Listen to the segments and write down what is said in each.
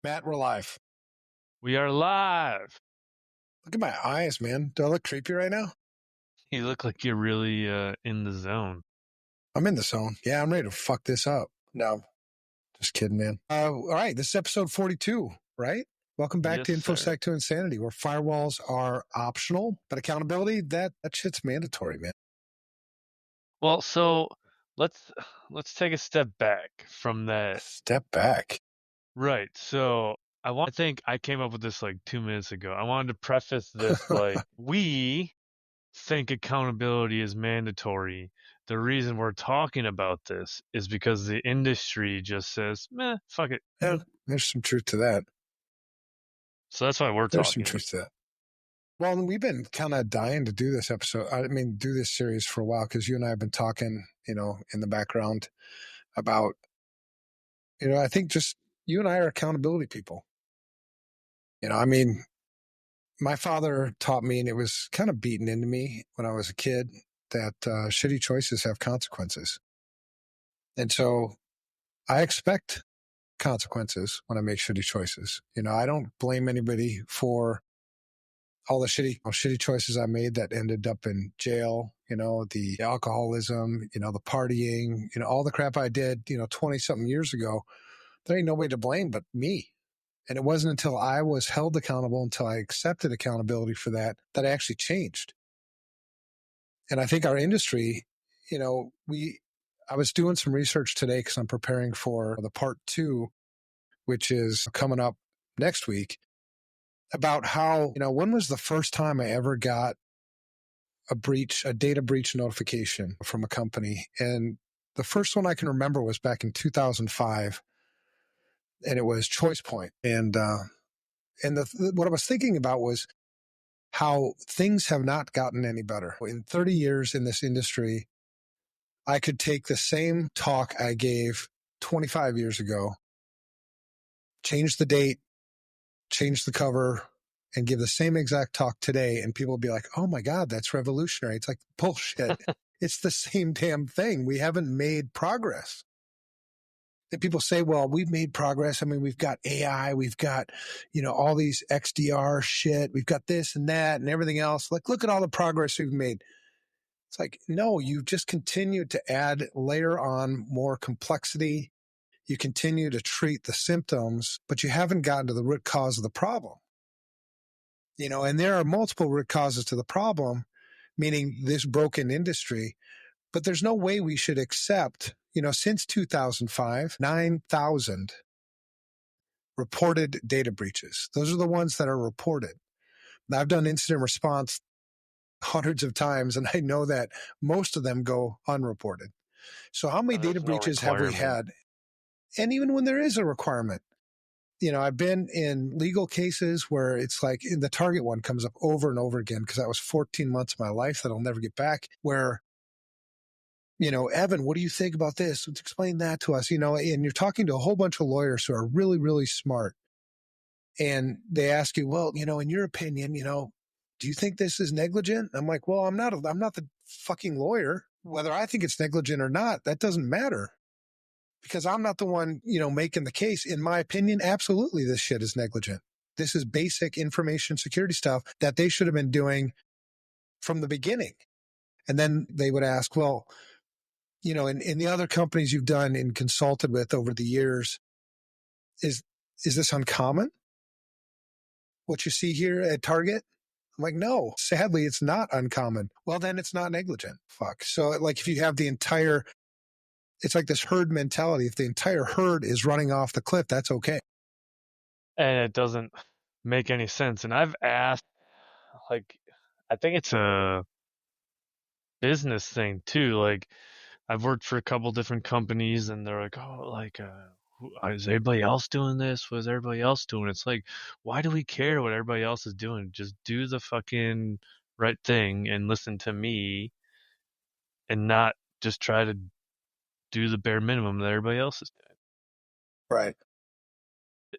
Matt, we're live. We are live. Look at my eyes, man. Do I look creepy right now? You look like you're really in the zone. I'm in the zone. Yeah, I'm ready to fuck this up. No, just kidding, man. All right, this is episode 42, right? Welcome back Yes, to sir. InfoSec to Insanity, where firewalls are optional, but accountability, that shit's mandatory, man. Well, so let's take a step back from that. Step back. Right. So I think I came up with this like 2 minutes ago. I wanted to preface this like we think accountability is mandatory. The reason we're talking about this is because the industry just says, meh, fuck it. Yeah, there's some truth to that. So that's why we're There's talking. some truth to that. Well, we've been kind of dying to do this episode. Do this series for a while because you and I have been talking, in the background about, I think just you and I are accountability people. My father taught me, and it was kind of beaten into me when I was a kid, that shitty choices have consequences. And so I expect consequences when I make shitty choices. I don't blame anybody for all the shitty choices I made that ended up in jail, the alcoholism, the partying, all the crap I did, 20 something years ago. There ain't nobody to blame but me. And it wasn't until I was held accountable, until I accepted accountability for that I actually changed. And I think our industry, I was doing some research today because I'm preparing for the part 2, which is coming up next week, about how, when was the first time I ever got a data breach notification from a company? And the first one I can remember was back in 2005, and it was ChoicePoint. And what I was thinking about was how things have not gotten any better. In 30 years in this industry, I could take the same talk I gave 25 years ago, change the date, change the cover, and give the same exact talk today, and people will be like, oh my God, that's revolutionary. It's like, bullshit. It's the same damn thing. We haven't made progress. And people say, well, we've made progress. I mean, we've got AI, we've got, all these XDR shit, we've got this and that and everything else. Like, look at all the progress we've made. It's like, no, you've just continued to layer on more complexity. You continue to treat the symptoms, but you haven't gotten to the root cause of the problem. And there are multiple root causes to the problem, meaning this broken industry. But there's no way we should accept, since 2005, 9,000 reported data breaches. Those are the ones that are reported. Now, I've done incident response hundreds of times, and I know that most of them go unreported. So how many data breaches have we had? And even when there is a requirement, I've been in legal cases where it's like in the Target one comes up over and over again, because that was 14 months of my life that I'll never get back, where, Evan, what do you think about this? Let's explain that to us, and you're talking to a whole bunch of lawyers who are really, really smart. And they ask you, well, in your opinion, do you think this is negligent? I'm like, well, I'm not the fucking lawyer. Whether I think it's negligent or not, that doesn't matter, because I'm not the one, making the case. In my opinion, absolutely, this shit is negligent. This is basic information security stuff that they should have been doing from the beginning. And then they would ask, well, in the other companies you've done and consulted with over the years, is this uncommon? What you see here at Target? I'm like, no, sadly, it's not uncommon. Well, then it's not negligent. Fuck. So like if you have it's like this herd mentality. If the entire herd is running off the cliff, that's okay. And it doesn't make any sense. And I've asked, like, I think it's a business thing too. Like, I've worked for a couple different companies, and they're like, oh, like, is everybody else doing this? What is everybody else doing? It's like, why do we care what everybody else is doing? Just do the fucking right thing and listen to me, and not just try to do the bare minimum that everybody else is doing. Right.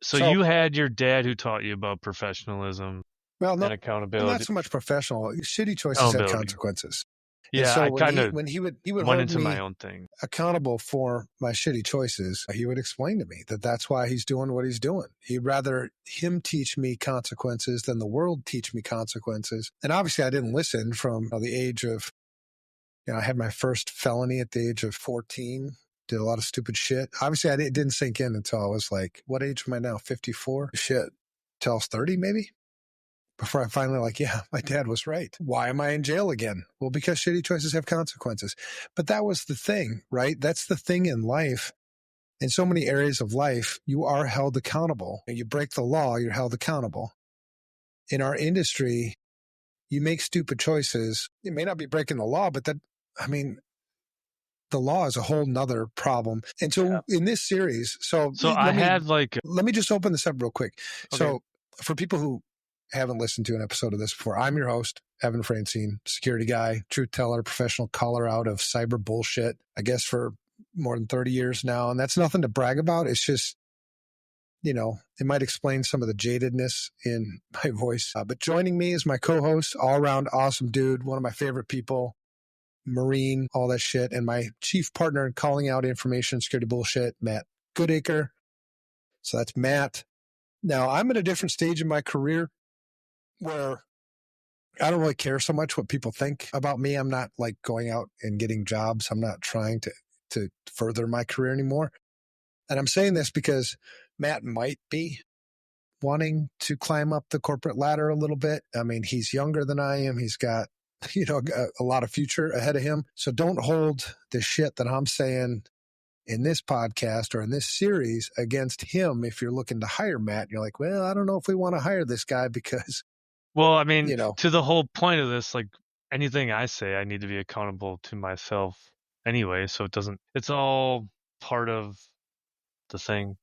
So you had your dad who taught you about professionalism and accountability. Not so much professional. Shitty choices have consequences. And Yeah, so I kind of when he would went hold into my me own thing. accountable for my shitty choices, he would explain to me that that's why he's doing what he's doing. He'd rather him teach me consequences than the world teach me consequences. And obviously I didn't listen from the age of, I had my first felony at the age of 14, did a lot of stupid shit. Obviously it didn't sink in until I was like, what age am I now? 54? Shit. Till I was 30 maybe? Before I finally yeah, my dad was right. Why am I in jail again? Well, because shitty choices have consequences. But that was the thing, right? That's the thing in life. In so many areas of life, you are held accountable. You break the law, you're held accountable. In our industry, you make stupid choices. It may not be breaking the law, but the law is a whole nother problem. And so in this series, So I had like, let me just open this up real quick. okay. So for people who haven't listened to an episode of this before, I'm your host, Evan Francine, security guy, truth teller, professional caller out of cyber bullshit, I guess for more than 30 years now. And that's nothing to brag about. It's just, it might explain some of the jadedness in my voice. But joining me is my co-host, all around awesome dude, one of my favorite people, Marine, all that shit, and my chief partner in calling out information security bullshit, Matt Goodacre. So that's Matt. Now, I'm at a different stage in my career where I don't really care so much what people think about me. I'm not like going out and getting jobs. I'm not trying to further my career anymore. And I'm saying this because Matt might be wanting to climb up the corporate ladder a little bit. I mean, he's younger than I am. He's got, a lot of future ahead of him. So don't hold the shit that I'm saying in this podcast or in this series against him. If you're looking to hire Matt, you're like, well, I don't know if we want to hire this guy because, Well, I mean, to the whole point of this, like anything I say, I need to be accountable to myself anyway. So it's all part of the thing.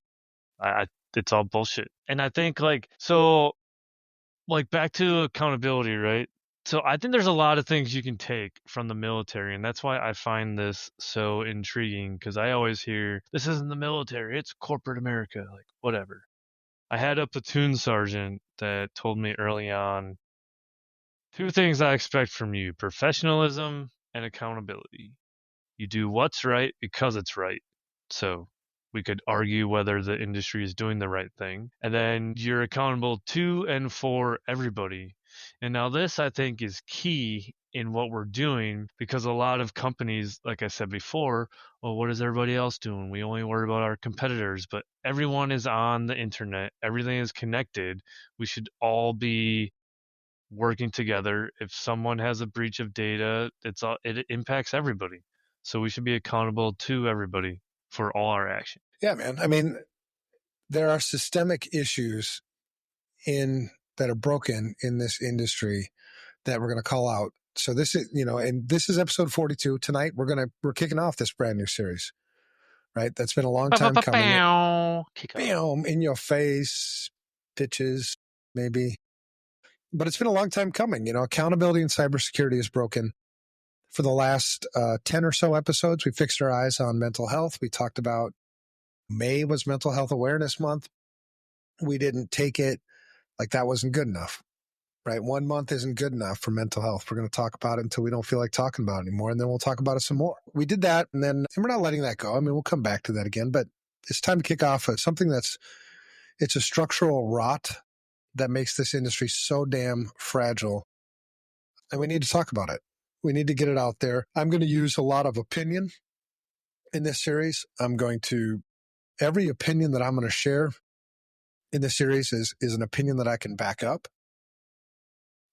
It's all bullshit. And I think back to accountability, right? So I think there's a lot of things you can take from the military, and that's why I find this so intriguing, because I always hear, this isn't the military, it's corporate America, like whatever. I had a platoon sergeant that told me early on, two things I expect from you: professionalism and accountability. You do what's right because it's right. So we could argue whether the industry is doing the right thing. And then you're accountable to and for everybody. And now this, I think, is key in what we're doing, because a lot of companies, like I said before, well, what is everybody else doing? We only worry about our competitors, but everyone is on the internet. Everything is connected. We should all be working together. If someone has a breach of data, it impacts everybody. So we should be accountable to everybody for all our actions. Yeah, man. I mean, there are systemic issues that are broken in this industry that we're going to call out. So this is, and this is episode 42. Tonight we're kicking off this brand new series, right? That's been a long time coming. Bam, in your face, bitches, maybe. But it's been a long time coming. Accountability in cybersecurity is broken. For the last 10 or so episodes, we fixed our eyes on mental health. We talked about May was Mental Health Awareness Month. We didn't take it like that wasn't good enough, right? 1 month isn't good enough for mental health. We're going to talk about it until we don't feel like talking about it anymore, and then we'll talk about it some more. We did that, and we're not letting that go. I mean, we'll come back to that again, but it's time to kick off something it's a structural rot that makes this industry so damn fragile, and we need to talk about it. We need to get it out there. I'm going to use a lot of opinion in this series. Every opinion that I'm going to share in this series is an opinion that I can back up,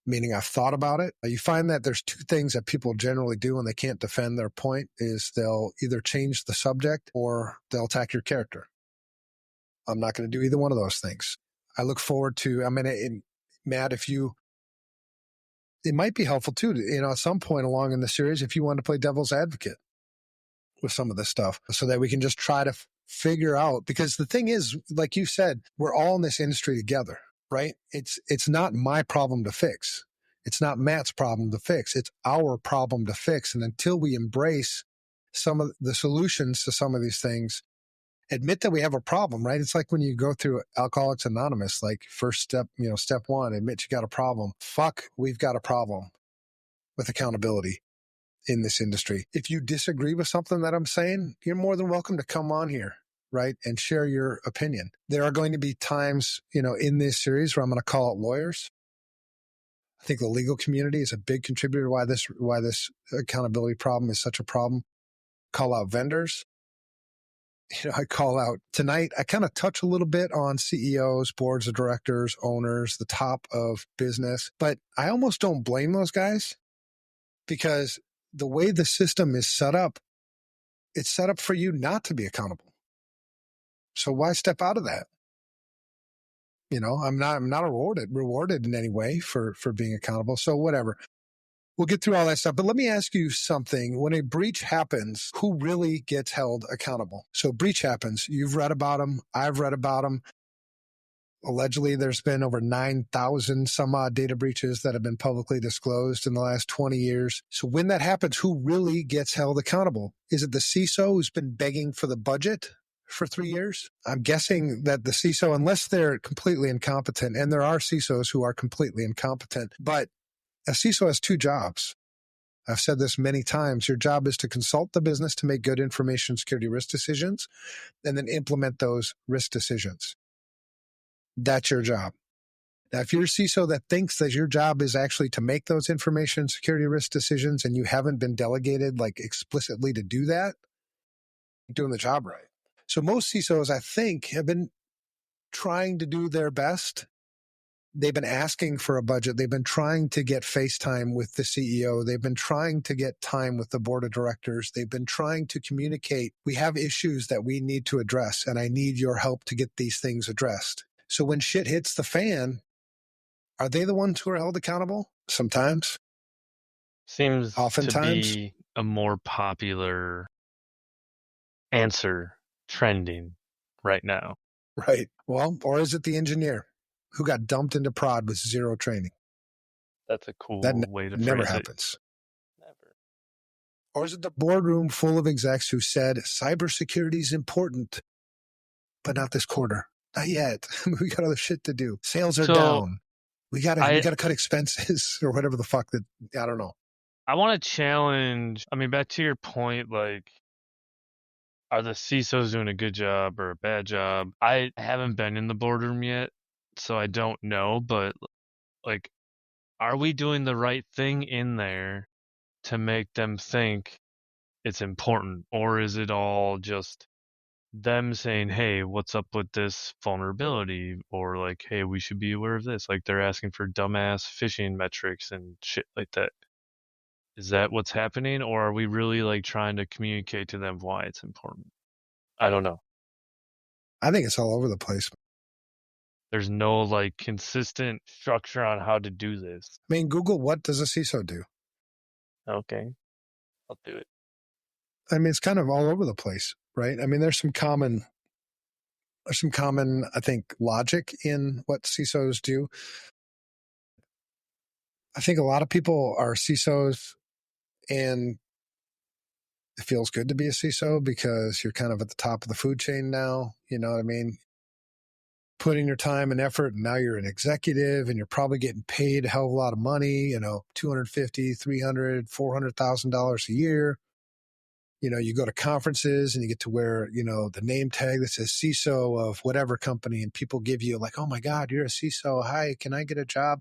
meaning I've thought about it. You find that there's two things that people generally do when they can't defend their point is they'll either change the subject or they'll attack your character. I'm not going to do either one of those things. I look forward to, Matt, it might be helpful too, at some point along in the series, if you want to play devil's advocate with some of this stuff so that we can just try to figure out, because the thing is, like you said, we're all in this industry together, right? It's not my problem to fix. It's not Matt's problem to fix. It's our problem to fix. And until we embrace some of the solutions to some of these things, admit that we have a problem, right? It's like when you go through Alcoholics Anonymous, like first step, step one, admit you got a problem. Fuck, we've got a problem with accountability in this industry. If you disagree with something that I'm saying, you're more than welcome to come on here, right, and share your opinion. There are going to be times, in this series where I'm going to call out lawyers. I think the legal community is a big contributor to why this accountability problem is such a problem. Call out vendors. I call out tonight. I kind of touch a little bit on CEOs, boards of directors, owners, the top of business, but I almost don't blame those guys because the way the system is set up, it's set up for you not to be accountable. So why step out of that? I'm not rewarded in any way for being accountable. So whatever. We'll get through all that stuff. But let me ask you something. When a breach happens, who really gets held accountable? So breach happens. You've read about them. I've read about them. Allegedly, there's been over 9,000 some odd data breaches that have been publicly disclosed in the last 20 years. So when that happens, who really gets held accountable? Is it the CISO who's been begging for the budget for 3 years? I'm guessing that the CISO, unless they're completely incompetent, and there are CISOs who are completely incompetent, but a CISO has two jobs. I've said this many times. Your job is to consult the business to make good information security risk decisions and then implement those risk decisions. That's your job. Now, if you're a CISO that thinks that your job is actually to make those information security risk decisions and you haven't been delegated explicitly to do that, you're doing the job right. So most CISOs, I think, have been trying to do their best. They've been asking for a budget. They've been trying to get FaceTime with the CEO. They've been trying to get time with the board of directors. They've been trying to communicate. We have issues that we need to address, and I need your help to get these things addressed. So when shit hits the fan, are they the ones who are held accountable? Sometimes. Seems Oftentimes. to be a more popular answer trending right now. Right. Well, or is it the engineer who got dumped into prod with zero training? That's a cool That way to never phrase happens. it. Never. Or is it the boardroom full of execs who said cybersecurity is important, but not this quarter? Not yet. We got other shit to do. Sales are down. We gotta cut expenses or whatever the fuck that, I don't know. I want to challenge. I mean, back to your point, are the CISOs doing a good job or a bad job? I haven't been in the boardroom yet, so I don't know. But are we doing the right thing in there to make them think it's important, or is it all just them saying, hey, what's up with this vulnerability, or hey, we should be aware of this? They're asking for dumbass phishing metrics and shit like that. Is that what's happening, or are we really trying to communicate to them why it's important? I don't know. I think it's all over the place. There's no consistent structure on how to do this. I mean, Google, what does a CISO do? Okay, I'll do it. I mean, it's kind of all over the place, right? I mean, there's some common, I think, logic in what CISOs do. I think a lot of people are CISOs and it feels good to be a CISO because you're kind of at the top of the food chain now. You know what I mean? Putting your time and effort, and now you're an executive and you're probably getting paid a hell of a lot of money, $250,000, $300,000, $400,000 a year. You go to conferences and you get to wear, the name tag that says CISO of whatever company, and people give you oh my God, you're a CISO. Hi, can I get a job?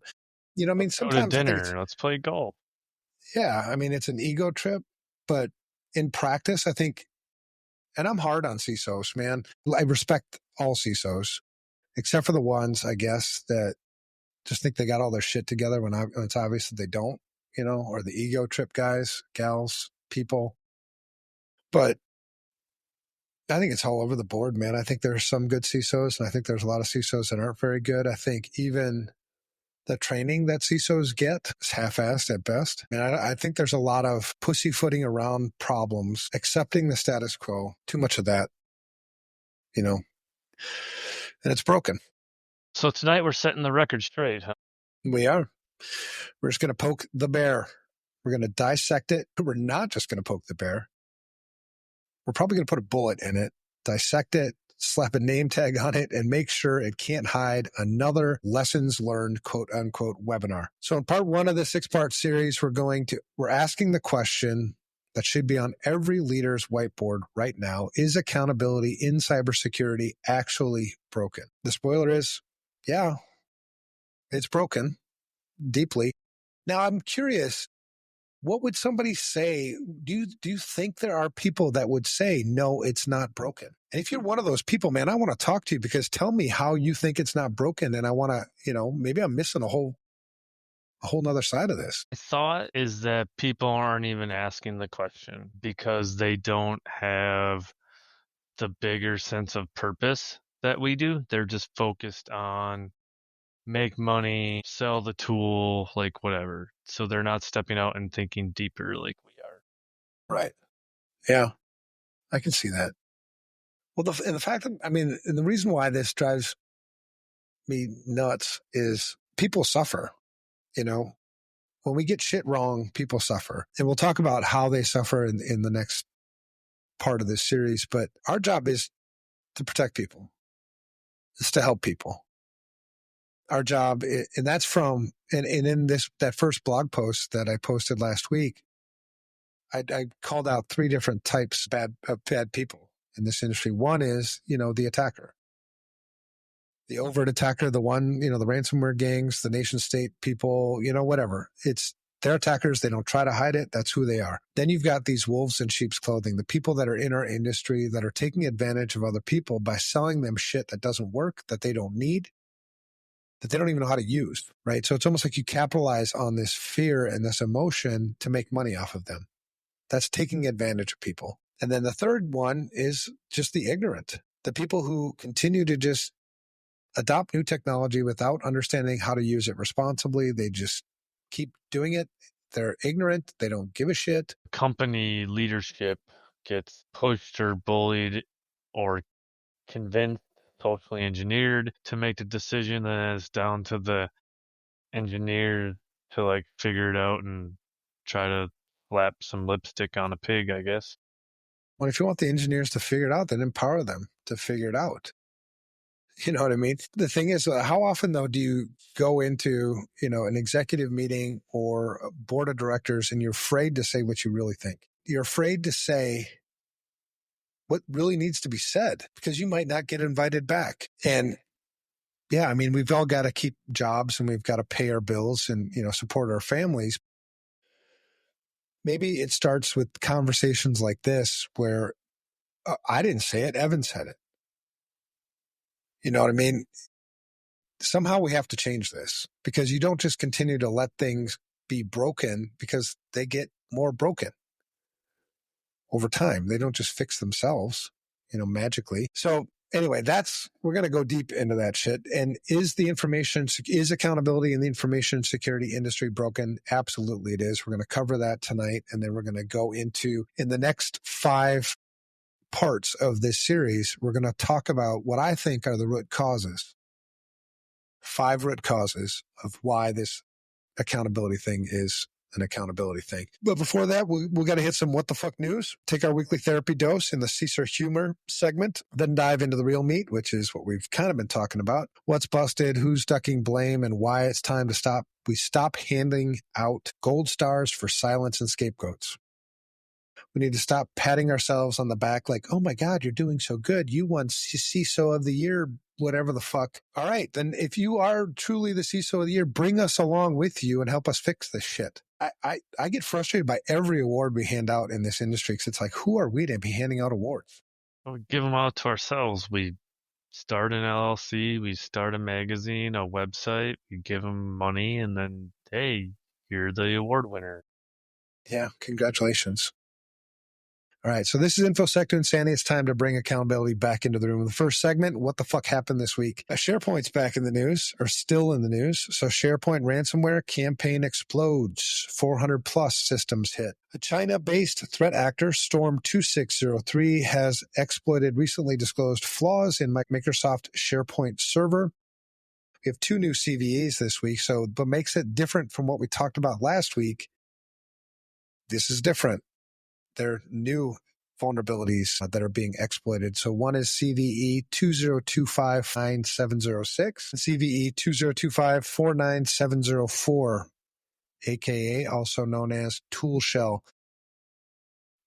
I mean, sometimes go to dinner. Let's play golf. Yeah, I mean, it's an ego trip, but in practice, I think, and I'm hard on CISOs, man. I respect all CISOs, except for the ones, I guess, that just think they got all their shit together when it's obvious that they don't, or the ego trip guys, gals, people. But I think it's all over the board, man. I think there's some good CISOs, and I think there's a lot of CISOs that aren't very good. I think even the training that CISOs get is half-assed at best. And I think there's a lot of pussyfooting around problems, accepting the status quo, too much of that, and it's broken. So tonight we're setting the record straight, huh? We are. We're just going to poke the bear. We're going to dissect it. We're not just going to poke the bear. We're probably going to put a bullet in it, dissect it, slap a name tag on it, and make sure it can't hide another lessons learned, quote unquote, webinar. So in part one of the 6-part series, we're asking the question that should be on every leader's whiteboard right now: is accountability in cybersecurity actually broken? The spoiler is, yeah, it's broken deeply. Now, I'm curious, what would somebody say? Do you think there are people that would say, no, it's not broken? And if you're one of those people, man, I want to talk to you, because tell me how you think it's not broken. And I want to, maybe I'm missing a whole nother side of this. My thought is that people aren't even asking the question because they don't have the bigger sense of purpose that we do. They're just focused on make money, sell the tool, like whatever. So they're not stepping out and thinking deeper like we are. Right. Yeah, I can see that. Well, the fact that, and the reason why this drives me nuts is people suffer, when we get shit wrong, people suffer. And we'll talk about how they suffer in the next part of this series. But our job is to protect people. It's to help people. Our job, and that's from, and in that first blog post that I posted last week, I called out 3 different types of bad people in this industry. One is, the attacker, the overt attacker, the one, the ransomware gangs, the nation state people, whatever. They're attackers. They don't try to hide it. That's who they are. Then you've got these wolves in sheep's clothing, the people that are in our industry that are taking advantage of other people by selling them shit that doesn't work, that they don't need, that they don't even know how to use, right? So it's almost like you capitalize on this fear and this emotion to make money off of them. That's taking advantage of people. And then the third one is just the ignorant, the people who continue to just adopt new technology without understanding how to use it responsibly. They just keep doing it. They're ignorant. They don't give a shit. Company leadership gets pushed or bullied or convinced, socially engineered to make the decision, and it's down to the engineer to figure it out and try to slap some lipstick on a pig, I guess. Well, if you want the engineers to figure it out, then empower them to figure it out. You know what I mean? The thing is, how often, though, do you go into, an executive meeting or a board of directors and you're afraid to say what you really think? You're afraid to say what really needs to be said because you might not get invited back. And yeah, we've all got to keep jobs and we've got to pay our bills and, support our families. Maybe it starts with conversations like this where I didn't say it, Evan said it. You know what I mean? Somehow we have to change this because you don't just continue to let things be broken because they get more broken over time. They don't just fix themselves, magically. So anyway, we're going to go deep into that shit. And is accountability in the information security industry broken? Absolutely it is. We're going to cover that tonight. And then we're going to go in the next 5 parts of this series, we're going to talk about what I think are the root causes. 5 root causes of why this accountability thing is an accountability thing. But before that, we got to hit some what the fuck news, take our weekly therapy dose in the CISO humor segment, then dive into the real meat, which is what we've kind of been talking about. What's busted, who's ducking blame, and why it's time to stop. We stop handing out gold stars for silence and scapegoats. We need to stop patting ourselves on the back like, oh my God, you're doing so good. You won CISO of the year, whatever the fuck. All right, then if you are truly the CISO of the year, bring us along with you and help us fix this shit. I get frustrated by every award we hand out in this industry because it's like, who are we to be handing out awards? We give them out to ourselves. We start an LLC, we start a magazine, a website, we give them money, and then, hey, you're the award winner. Yeah, congratulations. All right, so this is InfoSec to Insanity. It's time to bring accountability back into the room. In the first segment, what the fuck happened this week? SharePoint's back in the news, or still in the news. So SharePoint ransomware campaign explodes. 400 plus systems hit. A China-based threat actor, Storm 2603, has exploited recently disclosed flaws in Microsoft SharePoint server. We have 2 new CVEs this week, but makes it different from what we talked about last week. This is different. They're new vulnerabilities that are being exploited. So one is CVE 20259706, CVE 2025-49704, aka also known as tool shell.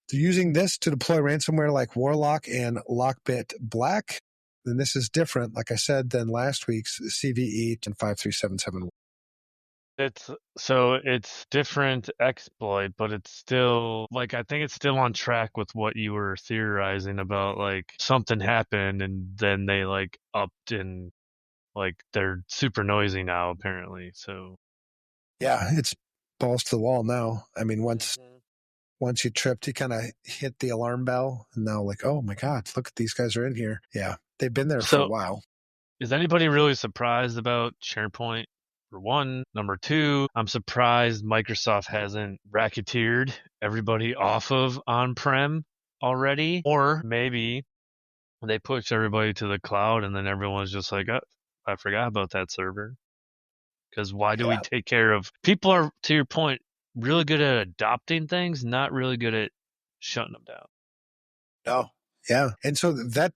They're using this to deploy ransomware like Warlock and Lockbit Black. And this is different, like I said, than last week's CVE 53771. It's different exploit, but it's still like I think it's still on track with what you were theorizing about. Like something happened and then they like upped and like they're super noisy now apparently. So yeah, it's balls to the wall now. I mean, once you tripped, you kind of hit the alarm bell, and now like, oh my God, look at these guys are in here. Yeah, they've been there for a while. Is anybody really surprised about SharePoint? For one. Number two, I'm surprised Microsoft hasn't racketeered everybody off of on-prem already. Or maybe they push everybody to the cloud and then everyone's just like, oh, I forgot about that server. Because why do we take care of people are, to your point, really good at adopting things, not really good at shutting them down. No. Yeah. And so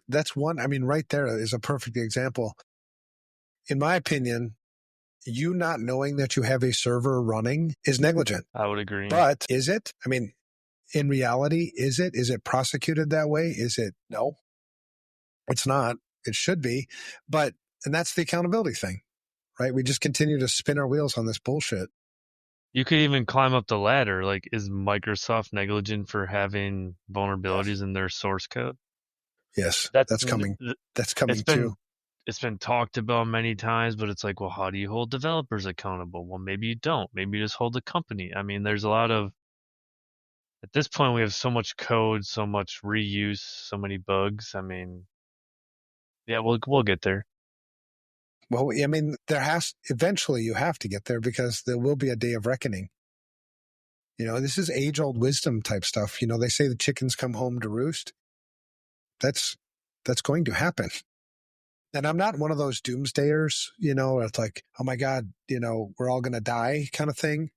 that's one, I mean, right there is a perfect example. In my opinion, you not knowing that you have a server running is negligent. I would agree. But is it? I mean, in reality, is it? Is it prosecuted that way? Is it? No, it's not. It should be. And that's the accountability thing, right? We just continue to spin our wheels on this bullshit. You could even climb up the ladder. Like, is Microsoft negligent for having vulnerabilities in their source code? Yes, that's coming. That's coming too. It's been talked about many times, but it's like, well, how do you hold developers accountable? Well, maybe you don't. Maybe you just hold the company. I mean, there's a lot of, at this point, we have so much code, so much reuse, so many bugs. I mean, yeah, we'll get there. Well, I mean, eventually you have to get there because there will be a day of reckoning. You know, this is age-old wisdom type stuff. You know, they say the chickens come home to roost. That's going to happen. And I'm not one of those doomsdayers, you know, it's like, oh my God, you know, we're all going to die kind of thing.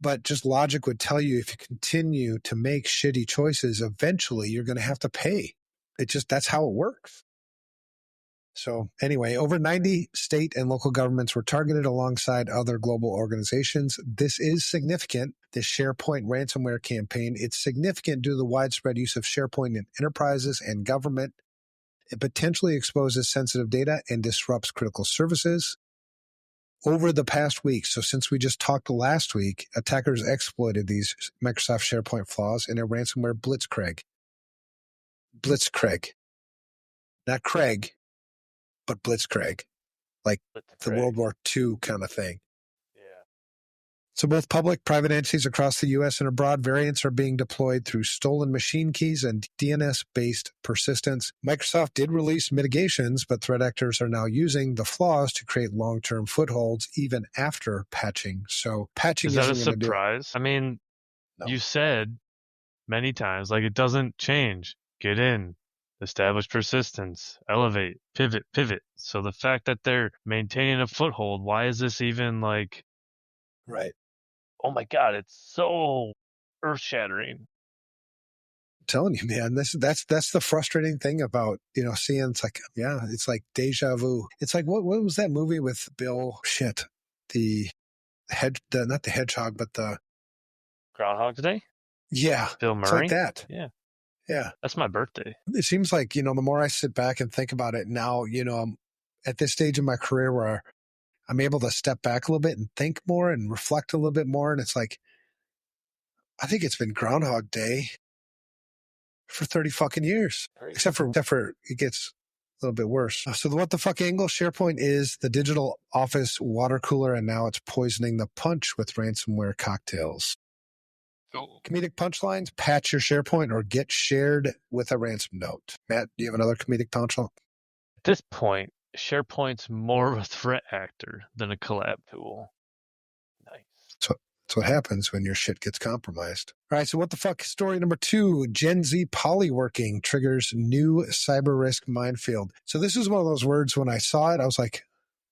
But just logic would tell you if you continue to make shitty choices, eventually you're going to have to pay. That's how it works. So anyway, over 90 state and local governments were targeted alongside other global organizations. This is significant. This SharePoint ransomware campaign, it's significant due to the widespread use of SharePoint in enterprises and government. It potentially exposes sensitive data and disrupts critical services. Over the past week, so since we just talked last week, attackers exploited these Microsoft SharePoint flaws in a ransomware blitzkrieg. Blitzkrieg. Not Craig, but blitzkrieg. Like the World War II kind of thing. So both public, private entities across the U.S. and abroad, variants are being deployed through stolen machine keys and DNS-based persistence. Microsoft did release mitigations, but threat actors are now using the flaws to create long-term footholds even after patching. So patching is that a isn't surprise? I mean, You said many times, like it doesn't change. Get in, establish persistence, elevate, pivot. So the fact that they're maintaining a foothold, why is this even like... Right. Oh my God, it's so earth-shattering. I'm telling you, man, that's the frustrating thing about, you know, seeing, it's like, yeah, it's like deja vu. It's like, what was that movie with Bill? Shit. Not the hedgehog, but the Groundhog Day? Yeah. Bill Murray? It's like that. Yeah. Yeah. That's my birthday. It seems like, you know, the more I sit back and think about it now, you know, I'm at this stage in my career where I'm able to step back a little bit and think more and reflect a little bit more. And it's like, I think it's been Groundhog Day for 30 fucking years, except for it gets a little bit worse. So the what the fuck angle, SharePoint is the digital office water cooler, and now it's poisoning the punch with ransomware cocktails. Comedic punchlines, patch your SharePoint or get shared with a ransom note. Matt, do you have another comedic punchline? At this point, SharePoint's more of a threat actor than a collab tool. Nice. That's what happens when your shit gets compromised. All right, so what the fuck? Story number 2, Gen Z polyworking triggers new cyber risk minefield. So this is one of those words when I saw it, I was like,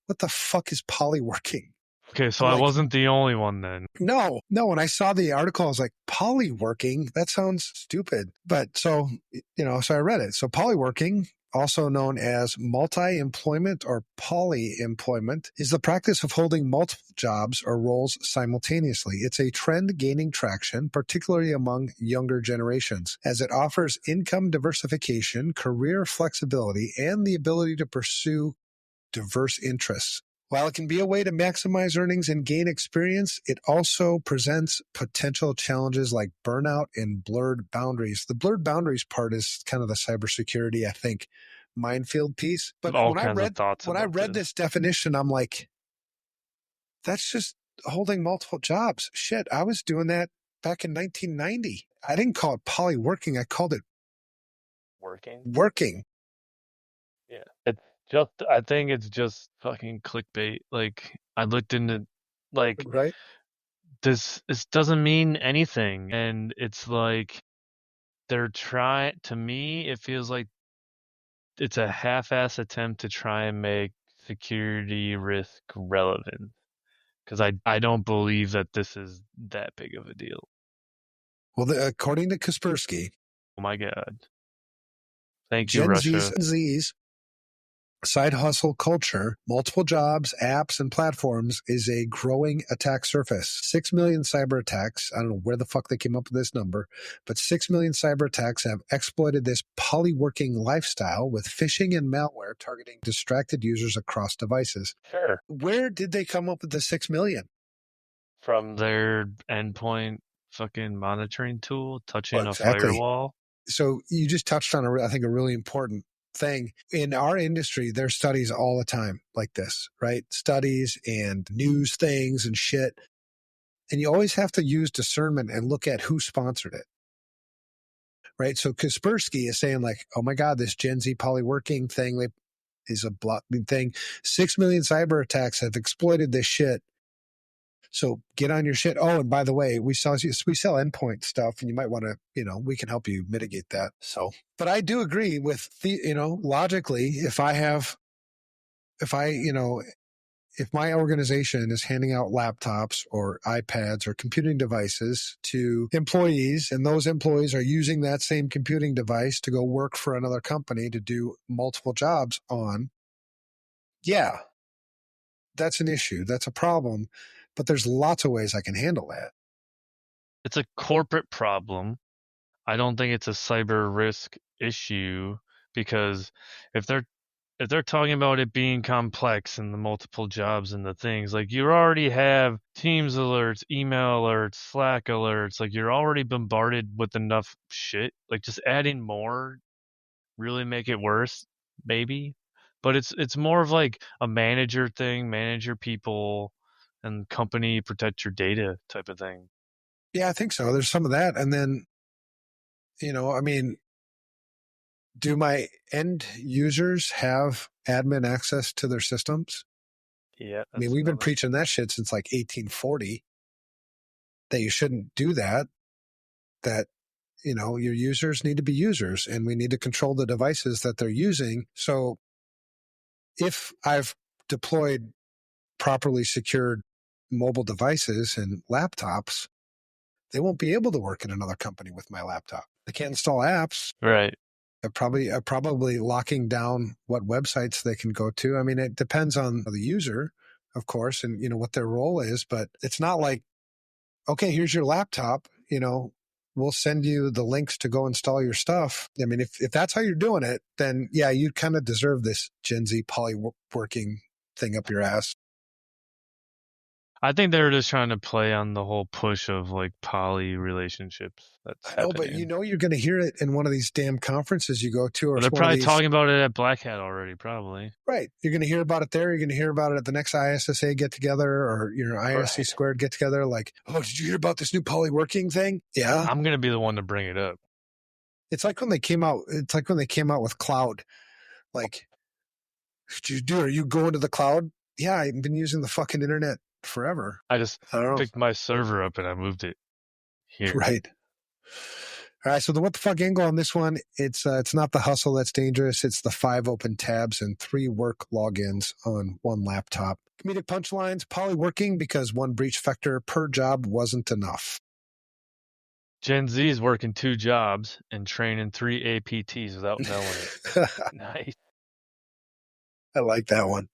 what the fuck is polyworking? Okay, so I'm I like, wasn't the only one then. no. When I saw the article, I was like, polyworking? That sounds stupid. But so, so I read it. So polyworking, also known as multi-employment or polyemployment, is the practice of holding multiple jobs or roles simultaneously. It's a trend gaining traction, particularly among younger generations, as it offers income diversification, career flexibility, and the ability to pursue diverse interests. While it can be a way to maximize earnings and gain experience, it also presents potential challenges like burnout and blurred boundaries. The blurred boundaries part is kind of the cybersecurity, I think, minefield piece. But All kinds of thoughts when I about read this definition, I'm like, that's just holding multiple jobs. Shit, I was doing that back in 1990. I didn't call it polyworking. I called it working. working. Yeah. It's just, I think it's just fucking clickbait. Like, I looked into, like, Right? this doesn't mean anything. And it's like, they're trying, to me, it feels like it's a half-ass attempt to try and make security risk relevant. Because I don't believe that this is that big of a deal. Well, according to Kaspersky, Oh my God. Thank you, Gen Russia. Z's side hustle culture, multiple jobs, apps, and platforms is a growing attack surface. 6 million cyber attacks. I don't know where the fuck they came up with this number, but 6 million cyber attacks have exploited this polyworking lifestyle with phishing and malware targeting distracted users across devices. Sure. Where did they come up with the 6 million? From their endpoint fucking monitoring tool, Well, touching a exactly. firewall. So you just touched on, I think, a really important thing. In our industry, there's studies all the time like this, right? Studies and news things and shit. And you always have to use discernment and look at who sponsored it, right? So Kaspersky is saying like, oh my God, this Gen Z polyworking thing is a thing. 6 million cyber attacks have exploited this shit. So get on your shit. Oh, and by the way, we sell endpoint stuff, and you might want to, we can help you mitigate that. So, but I do agree with logically, if my organization is handing out laptops or iPads or computing devices to employees, and those employees are using that same computing device to go work for another company to do multiple jobs on, yeah, that's an issue. That's a problem. But there's lots of ways I can handle that. It's a corporate problem. I don't think it's a cyber risk issue because if they're talking about it being complex and the multiple jobs and the things, like you already have Teams alerts, email alerts, Slack alerts, like you're already bombarded with enough shit. Like just adding more really make it worse, maybe. But it's more of like a manager thing, manage your people and company protect your data type of thing. Yeah, I think so. There's some of that. And then, I mean, do my end users have admin access to their systems? Yeah, I mean, that's we've been another. preaching that shit since like 1840, that you shouldn't do that, that, your users need to be users and we need to control the devices that they're using. So if I've deployed properly secured mobile devices and laptops, they won't be able to work in another company with my laptop. They can't install apps. Right. Probably locking down what websites they can go to. I mean, it depends on the user, of course, and what their role is. But it's not like, okay, here's your laptop. We'll send you the links to go install your stuff. I mean, if that's how you're doing it, then yeah, you kind of deserve this Gen Z polyworking thing up your ass. I think they're just trying to play on the whole push of like poly relationships that's I know, but happening. you're going to hear it in one of these damn conferences you go to, or But they're one of probably these. talking about it at Black Hat already, probably. Right. You're going to hear about it there. You're going to hear about it at the next ISSA get together or ISC Right. squared get together. Like, oh, did you hear about this new polyworking thing? Yeah. I'm gonna be the one to bring it up. It's like when they came out. It's like when they came out with cloud. Like, are you going to the cloud? Yeah, I've been using the fucking internet forever. I just I don't know. picked my server up and I moved it here. Right. All right, so the what the fuck angle on this one, it's not the hustle that's dangerous. It's the 5 open tabs and 3 work logins on one laptop. Comedic punchlines, polyworking because 1 breach vector per job wasn't enough. Gen Z is working 2 jobs and training 3 APTs without knowing it. Nice. I like that one.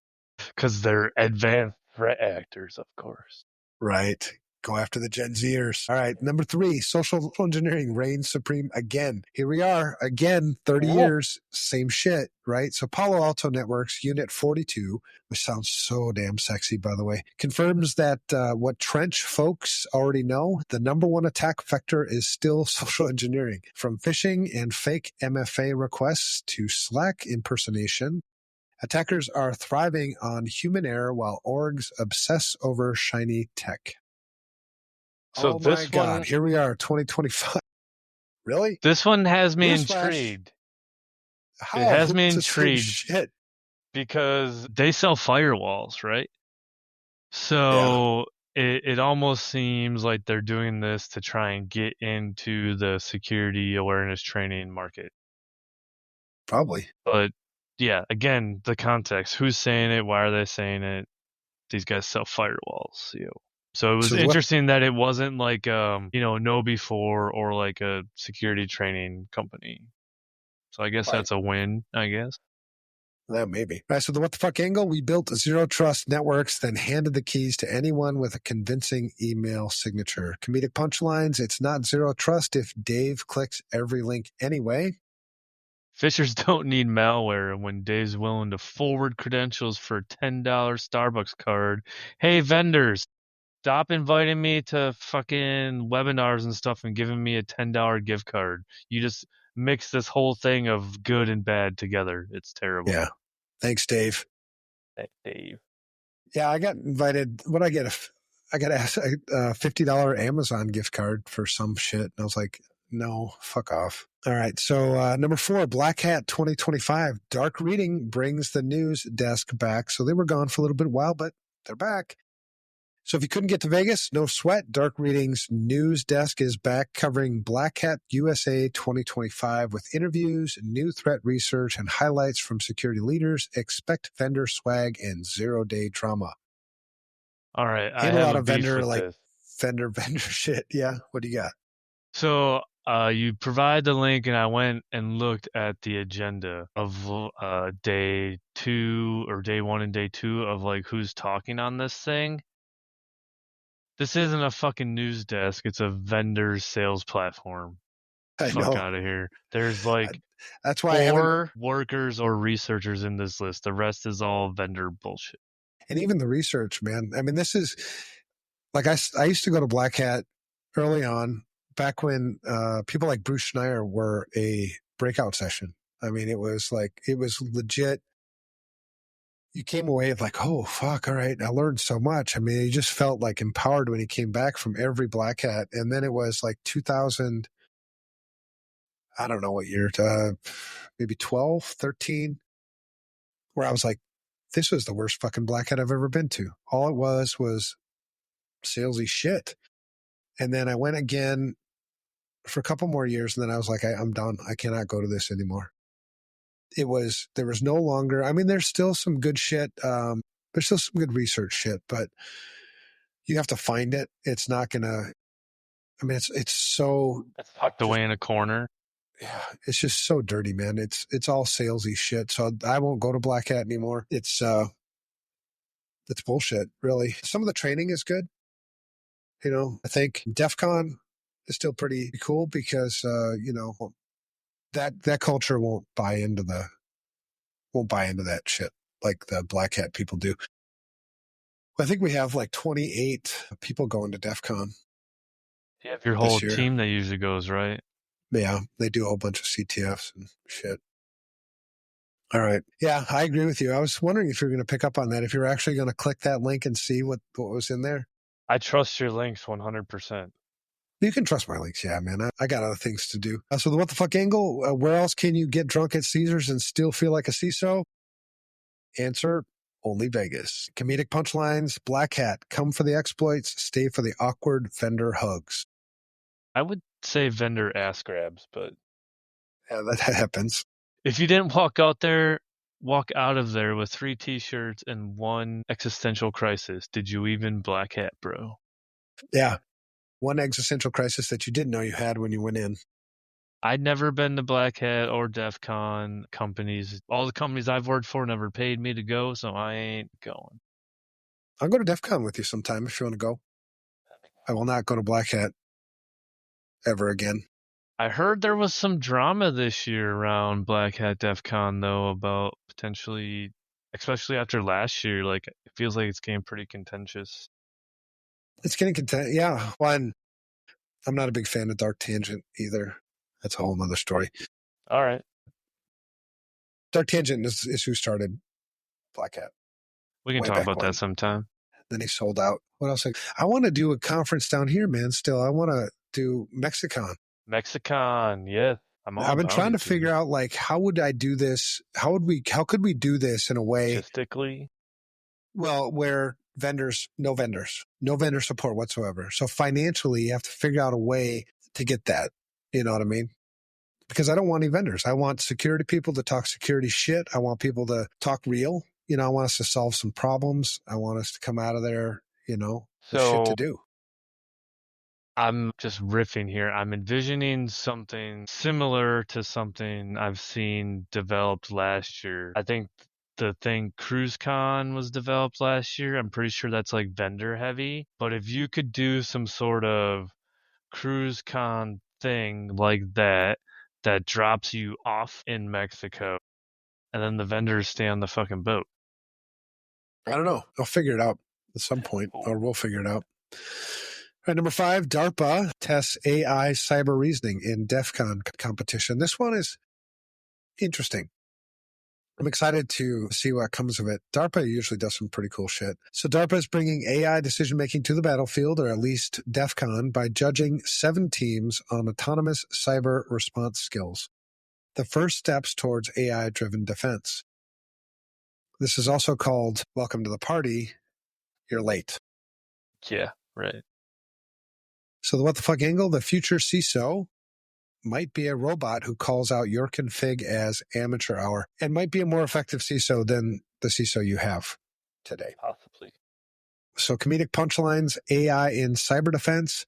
Because they're advanced threat actors, of course. Right. Go after the Gen Zers. All right. Number 3, social engineering reigns supreme again. Here we are again, 30 years, same shit, right? So Palo Alto Networks, Unit 42, which sounds so damn sexy, by the way, confirms that what trench folks already know, the number 1 attack vector is still social engineering. From phishing and fake MFA requests to Slack impersonation, attackers are thriving on human error while orgs obsess over shiny tech. So Oh my this God, one, here we are, 2025. Really? this one has me Newsflash. intrigued. It How? has me It's the same intrigued shit. because they sell firewalls, right? Yeah, So it almost seems like they're doing this to try and get into the security awareness training market. probably. But yeah, again, the context. Who's saying it? Why are they saying it? These guys sell firewalls. So it was So what? interesting that it wasn't like know before or like a security training company. So I guess Right. that's a win, I guess. That maybe. All right. So the what the fuck angle? We built zero trust networks, then handed the keys to anyone with a convincing email signature. Comedic punchlines. It's not zero trust if Dave clicks every link anyway. Fishers don't need malware, and when Dave's willing to forward credentials for a $10 Starbucks card, hey vendors, stop inviting me to fucking webinars and stuff and giving me a $10 gift card. You just mix this whole thing of good and bad together. It's terrible. Yeah. Thanks, Dave. Hey, Dave. Yeah, I got invited. What I get? I got asked a $50 Amazon gift card for some shit. And I was like, no, fuck off. All right. So number 4, Black Hat 2025. Dark reading brings the news desk back. So they were gone for a little bit while, but they're back. So if you couldn't get to Vegas, no sweat. Dark Reading's news desk is back covering Black Hat USA 2025 with interviews, new threat research, and highlights from security leaders. Expect vendor swag and 0-day drama. All right, I And a have lot a of beef vendor with like this. vendor shit. Yeah. What do you got? So you provide the link, and I went and looked at the agenda of day 2 or day 1 and day 2 of like who's talking on this thing. This isn't a fucking news desk. It's a vendor sales platform. I Fuck know. out of here. There's like That's why I haven't. 4 workers or researchers in this list. The rest is all vendor bullshit. And even the research, man. I mean, this is like I used to go to Black Hat early on, back when people like Bruce Schneier were a breakout session. I mean, it was legit. You came away like, oh, fuck, all right, I learned so much. I mean, you just felt like empowered when he came back from every Black Hat. And then it was like 2000, I don't know what year, maybe 12, 13, where I was like, this was the worst fucking Black Hat I've ever been to. All it was salesy shit. And then I went again for a couple more years, and then I was like, I'm done. I cannot go to this anymore. There was no longer, I mean, there's still some good shit. There's still some good research shit, but you have to find it. It's not gonna, I mean, it's so It's tucked away in a corner. yeah, it's just so dirty, man. It's all salesy shit. So I won't go to Black Hat anymore. It's bullshit, really. Some of the training is good. I think DEF CON is still pretty cool because that culture won't buy into that shit like the Black Hat people do. I think we have like 28 people going to DEF CON You have your whole this year. team that usually goes, right? Yeah, they do a whole bunch of CTFs and shit. All right. Yeah, I agree with you. I was wondering if you're going to pick up on that, if you're actually going to click that link and see what was in there. I trust your links 100%. You can trust my links. Yeah, man. I got other things to do. So the what the fuck angle, where else can you get drunk at Caesars and still feel like a CISO? Answer, only Vegas. Comedic punchlines, Black Hat, come for the exploits, stay for the awkward vendor hugs. I would say vendor ass grabs, but Yeah, that happens. if you didn't walk out of there with 3 t-shirts and 1 existential crisis, did you even black hat, bro? Yeah. One existential crisis that you didn't know you had when you went in. I'd never been to Black Hat or DEF CON companies. All the companies I've worked for never paid me to go, so I ain't going. I'll go to DEF CON with you sometime if you want to go. I will not go to Black Hat ever again. I heard there was some drama this year around Black Hat DEF CON, though, about potentially, especially after last year, like, it feels like it's getting pretty contentious. It's getting content. Yeah. One, I'm not a big fan of Dark Tangent either. That's a whole other story. All right. Dark Tangent is who started Black Hat. We can Way talk back about when. that sometime. Then he sold out. What else? I want to do a conference down here, man. Still, I want to do Mexicon. Mexicon, yes. I've been trying to figure out, like, how would I do this? How could we do this in a way, logistically? well, where no vendor support whatsoever. So financially, you have to figure out a way to get that. You know what I mean? Because I don't want any vendors. I want security people to talk security shit. I want people to talk real. You know, I want us to solve some problems. I want us to come out of there, you know, with shit to do. I'm just riffing here. I'm envisioning something similar to something I've seen developed last year. I think the thing CruiseCon was developed last year. I'm pretty sure that's like vendor heavy. But if you could do some sort of CruiseCon thing like that, that drops you off in Mexico, and then the vendors stay on the fucking boat. I don't know. I'll figure it out at some point, or we'll figure it out. All right, number 5, DARPA tests AI cyber reasoning in DEF CON competition. This one is interesting. I'm excited to see what comes of it. DARPA usually does some pretty cool shit. So DARPA is bringing AI decision-making to the battlefield, or at least DEF CON, by judging 7 teams on autonomous cyber response skills. The first steps towards AI-driven defense. This is also called Welcome to the Party. You're late. Yeah, right. So the what the fuck angle, the future CISO might be a robot who calls out your config as amateur hour and might be a more effective CISO than the CISO you have today. Possibly. So comedic punchlines, AI in cyber defense.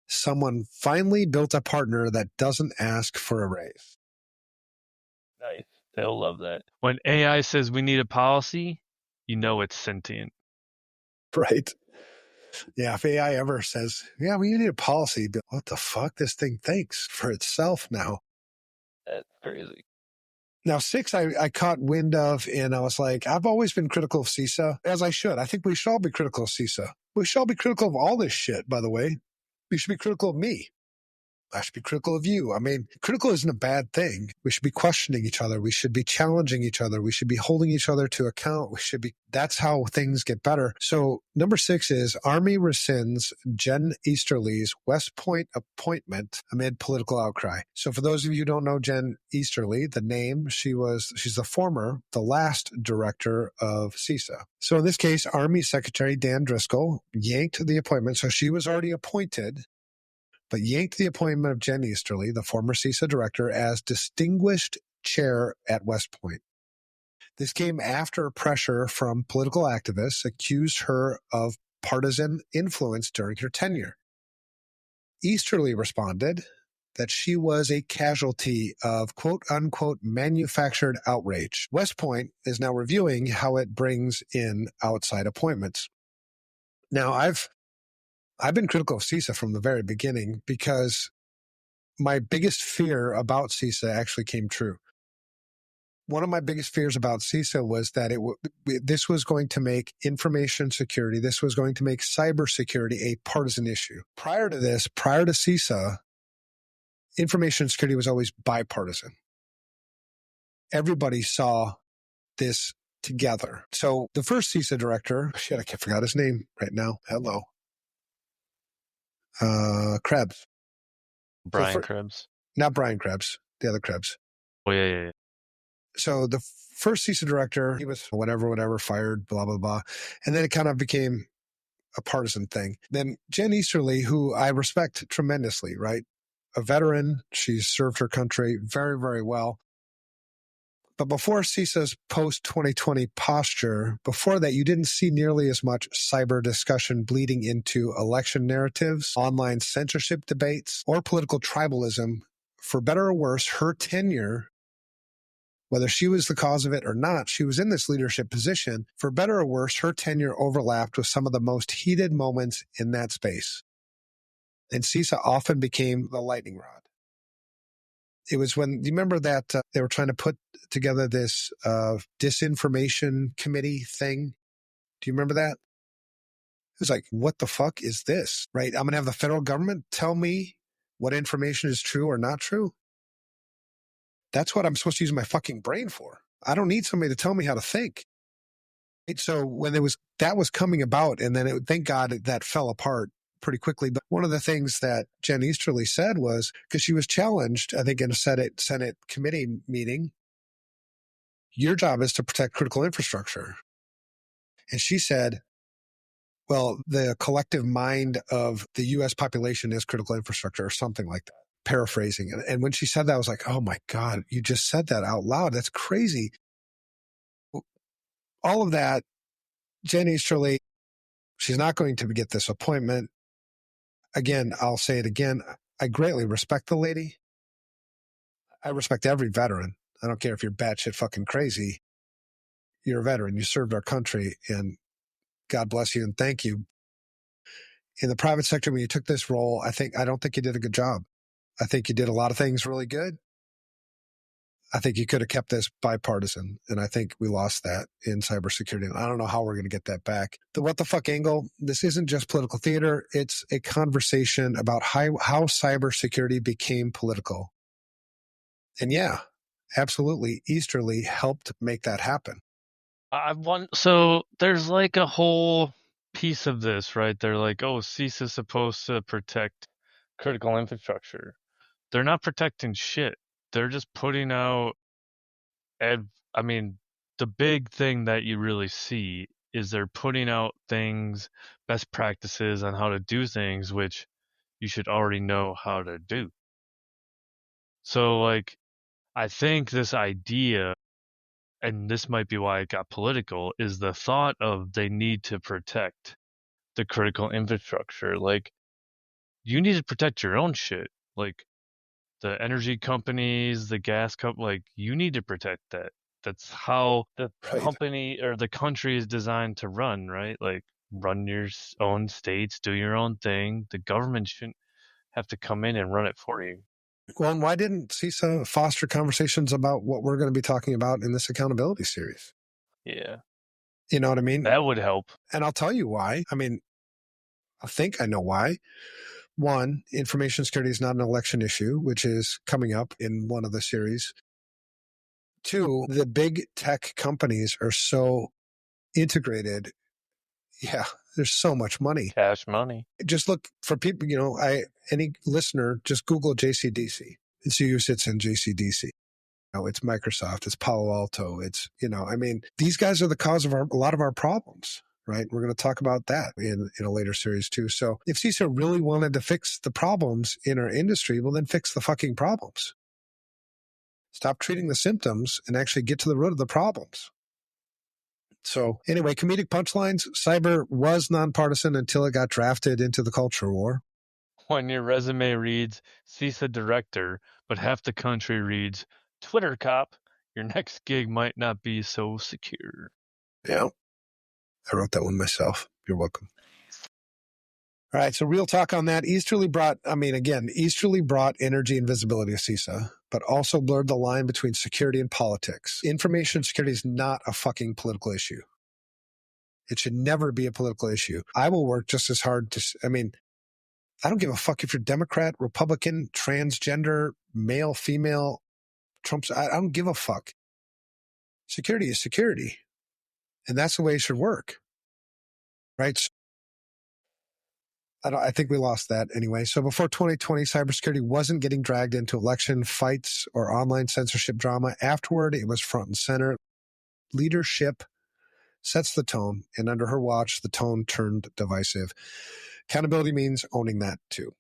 Someone finally built a partner that doesn't ask for a raise. Nice. They'll love that. When AI says we need a policy, you know it's sentient. Right. Yeah, if AI ever says, yeah, we need a policy, but what the fuck? This thing thinks for itself now. That's crazy. Now, 6, I caught wind of, and I was like, I've always been critical of CISA, as I should. I think we should all be critical of CISA. We should all be critical of all this shit, by the way. You should be critical of me. I should be critical of you. I mean, critical isn't a bad thing. We should be questioning each other. We should be challenging each other. We should be holding each other to account. That's how things get better. So number 6 is Army rescinds Jen Easterly's West Point appointment amid political outcry. So for those of you who don't know Jen Easterly, the name, she's the last director of CISA. So in this case, Army Secretary Dan Driscoll yanked the appointment. So she was already appointed, but yanked the appointment of Jen Easterly, the former CISA director, as distinguished chair at West Point. This came after pressure from political activists accused her of partisan influence during her tenure. Easterly responded that she was a casualty of quote-unquote manufactured outrage. West Point is now reviewing how it brings in outside appointments. Now, I've been critical of CISA from the very beginning because my biggest fear about CISA actually came true. One of my biggest fears about CISA was that this was going to make information security, this was going to make cybersecurity a partisan issue. Prior to CISA, information security was always bipartisan. Everybody saw this together. So the first CISA director, I forgot his name right now. Hello. Krebs. Brian Krebs. Not Brian Krebs, the other Krebs. Oh, yeah. So the first CISA director, he was whatever, fired, blah, blah, blah. And then it kind of became a partisan thing. Then Jen Easterly, who I respect tremendously, right? A veteran. She's served her country very, very well. But before CISA's post-2020 posture, before that, you didn't see nearly as much cyber discussion bleeding into election narratives, online censorship debates, or political tribalism. For better or worse, her tenure, whether she was the cause of it or not, she was in this leadership position. For better or worse, her tenure overlapped with some of the most heated moments in that space. And CISA often became the lightning rod. It was when, you remember that they were trying to put together this disinformation committee thing? Do you remember that? It was like, what the fuck is this, right? I'm going to have the federal government tell me what information is true or not true. That's what I'm supposed to use my fucking brain for. I don't need somebody to tell me how to think. Right? So when that was coming about, and then thank God that fell apart pretty quickly. But one of the things that Jen Easterly said was, because she was challenged, I think, in a Senate committee meeting, your job is to protect critical infrastructure. And she said, well, the collective mind of the U.S. population is critical infrastructure or something like that, paraphrasing. And when she said that, I was like, oh my God, you just said that out loud. That's crazy. All of that, Jen Easterly, she's not going to get this appointment. Again, I'll say it again. I greatly respect the lady. I respect every veteran. I don't care if you're batshit fucking crazy. You're a veteran. You served our country, and God bless you and thank you. In the private sector, when you took this role, I don't think you did a good job. I think you did a lot of things really good. I think you could have kept this bipartisan, and I think we lost that in cybersecurity. And I don't know how we're going to get that back. The what the fuck angle, this isn't just political theater. It's a conversation about how cybersecurity became political. And yeah, absolutely, Easterly helped make that happen. So there's like a whole piece of this, right? They're like, oh, CISA is supposed to protect critical infrastructure. They're not protecting shit. They're just putting out, I mean, the big thing that you really see is they're putting out things, best practices on how to do things, which you should already know how to do. So, like, I think this idea, and this might be why it got political, is the thought of they need to protect the critical infrastructure. Like, you need to protect your own shit. Like, the energy companies, the gas like, you need to protect that. That's how the company or the country is designed to run, right? Like, run your own states, do your own thing. The government shouldn't have to come in and run it for you. Well, and why didn't CISA foster conversations about what we're going to be talking about in this accountability series? Yeah. You know what I mean? That would help. And I'll tell you why. I mean, I think I know why. One, information security is not an election issue, which is coming up in one of the series. Two, the big tech companies are so integrated. Yeah, there's so much money. Cash money. Just look for people, any listener, just Google JCDC. It's who sits in JCDC. It's Microsoft, it's Palo Alto, these guys are the cause of a lot of our problems, right? We're going to talk about that in a later series too. So if CISA really wanted to fix the problems in our industry, well, then fix the fucking problems. Stop treating the symptoms and actually get to the root of the problems. So anyway, comedic punchlines. Cyber was nonpartisan until it got drafted into the culture war. When your resume reads CISA director, but half the country reads Twitter cop, your next gig might not be so secure. Yeah. I wrote that one myself. You're welcome. All right. So real talk on that. Easterly brought energy and visibility to CISA, but also blurred the line between security and politics. Information security is not a fucking political issue. It should never be a political issue. I will work just as hard I don't give a fuck if you're Democrat, Republican, transgender, male, female, Trump's. I don't give a fuck. Security is security. And that's the way it should work. Right? So I think we lost that anyway. So before 2020, cybersecurity wasn't getting dragged into election fights or online censorship drama. Afterward, it was front and center. Leadership sets the tone, and under her watch, the tone turned divisive. Accountability means owning that too.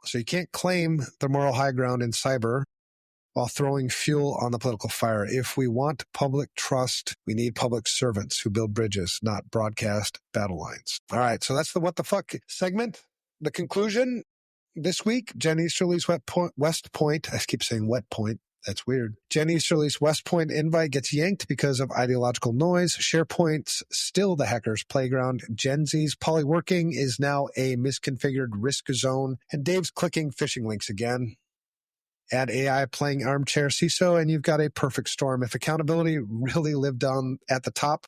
So you can't claim the moral high ground in cyber while throwing fuel on the political fire. If we want public trust, we need public servants who build bridges, not broadcast battle lines. All right, so that's the What the Fuck segment. The conclusion this week, Jen Easterly's West Point, I keep saying wet point. That's weird. Jen Easterly's West Point invite gets yanked because of ideological noise. SharePoint's still the hacker's playground. Gen Z's polyworking is now a misconfigured risk zone. And Dave's clicking phishing links again. Add AI playing armchair CISO, and you've got a perfect storm. If accountability really lived on at the top,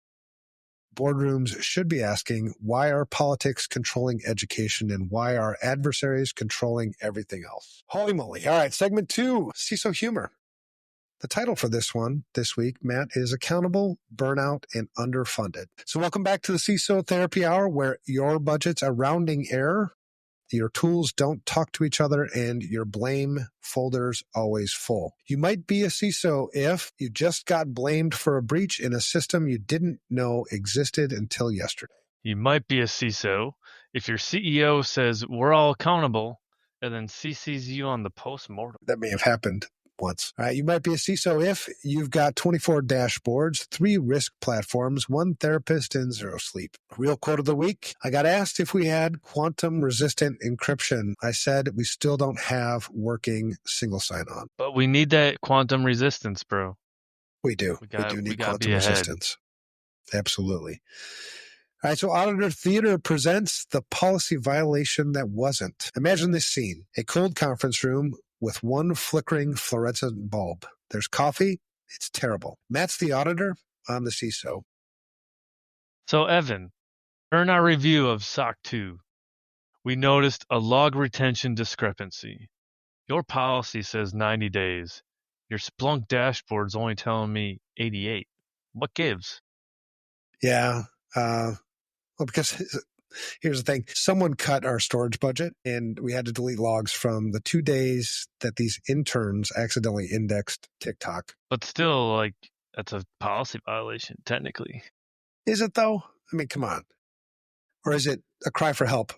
boardrooms should be asking, why are politics controlling education and why are adversaries controlling everything else? Holy moly. All right, segment 2, CISO humor. The title for this one this week, Matt, is Accountable, Burnout, and Underfunded. So welcome back to the CISO Therapy Hour, where your budgets are rounding error, your tools don't talk to each other, and your blame folder's always full. You might be a CISO if you just got blamed for a breach in a system you didn't know existed until yesterday. You might be a CISO if your CEO says we're all accountable and then CCs you on the post-mortem. That may have happened once. All right, you might be a CISO if you've got 24 dashboards, 3 risk platforms, 1 therapist, and 0 sleep. Real quote of the week. I got asked if we had quantum-resistant encryption. I said we still don't have working single sign-on. But we need that quantum resistance, bro. We do. We do need quantum resistance. Absolutely. All right, so Auditor Theater presents the policy violation that wasn't. Imagine this scene. A cold conference room with 1 flickering fluorescent bulb. There's coffee. It's terrible. Matt's the auditor. I'm the CISO. So, Evan, during our review of SOC 2, we noticed a log retention discrepancy. Your policy says 90 days. Your Splunk dashboard's only telling me 88. What gives? Yeah. Well, because here's the thing. Someone cut our storage budget, and we had to delete logs from the 2 days that these interns accidentally indexed TikTok. But still, like, that's a policy violation, technically. Is it, though? I mean, come on. Or is it a cry for help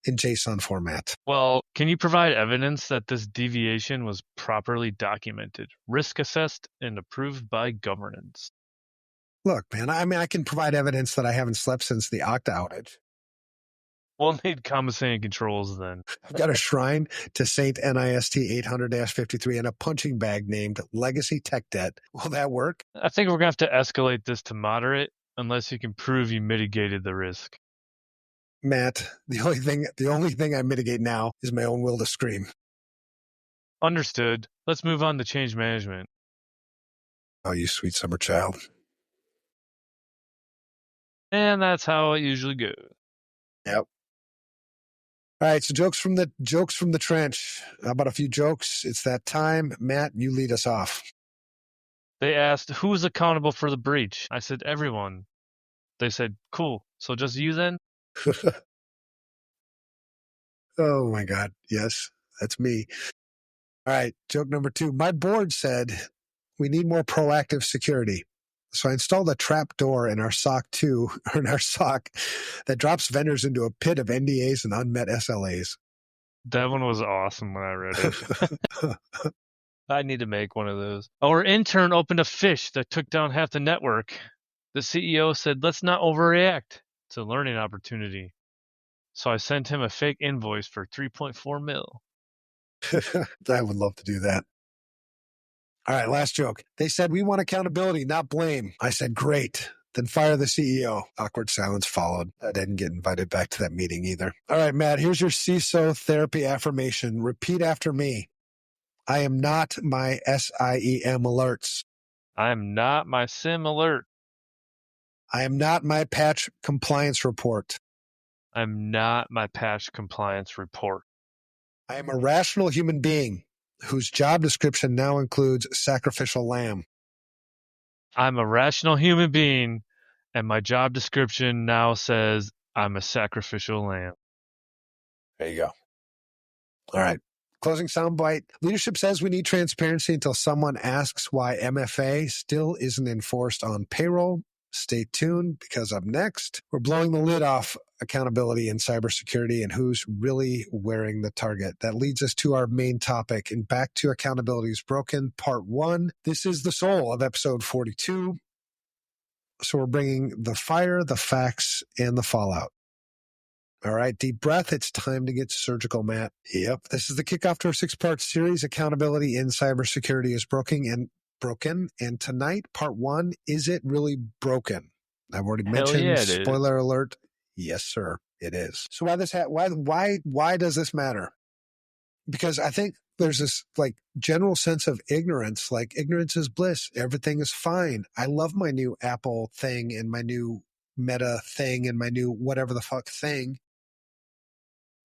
in JSON format? Well, can you provide evidence that this deviation was properly documented, risk assessed, and approved by governance? Look, man, I mean, I can provide evidence that I haven't slept since the Okta outage. We'll need compensating controls then. I've got a shrine to Saint NIST 800-53 and a punching bag named Legacy Tech Debt. Will that work? I think we're going to have to escalate this to moderate unless you can prove you mitigated the risk. Matt, the only thing I mitigate now is my own will to scream. Understood. Let's move on to change management. Oh, you sweet summer child. And that's how it usually goes. Yep. All right, so jokes from the trench. How about a few jokes? It's that time. Matt, you lead us off. They asked, who's accountable for the breach? I said, everyone. They said, cool. So just you then? Oh, my God. Yes, that's me. All right, joke number 2. My board said we need more proactive security. So I installed a trap door in our SOC 2, or in our SOC, that drops vendors into a pit of NDAs and unmet SLAs. That one was awesome when I read it. I need to make one of those. Our intern opened a fish that took down half the network. The CEO said, let's not overreact. It's a learning opportunity. So I sent him a fake invoice for 3.4 mil. I would love to do that. All right, last joke. They said, we want accountability, not blame. I said, great. Then fire the CEO. Awkward silence followed. I didn't get invited back to that meeting either. All right, Matt, here's your CISO therapy affirmation. Repeat after me. I am not my SIEM alerts. I am not my SIM alert. I am not my patch compliance report. I'm not my patch compliance report. I am a rational human being whose job description now includes sacrificial lamb. I'm a rational human being, and my job description now says I'm a sacrificial lamb. There you go. All right. Closing soundbite. Leadership says we need transparency until someone asks why MFA still isn't enforced on payroll. Stay tuned, because up next, we're blowing the lid off accountability in cybersecurity and who's really wearing the target. That leads us to our main topic, and back to Accountability is Broken, Part 1. This is the soul of episode 42. So we're bringing the fire, the facts, and the fallout. All right, deep breath. It's time to get surgical, Matt. Yep. This is the kickoff to our 6-part series, Accountability in Cybersecurity is Broken. And tonight, part 1, is it really broken? I've already mentioned, yeah, it is. spoiler alert. Yes, sir, it is. So why does this matter? Because I think there's this like general sense of ignorance, like ignorance is bliss. Everything is fine. I love my new Apple thing and my new Meta thing and my new whatever the fuck thing.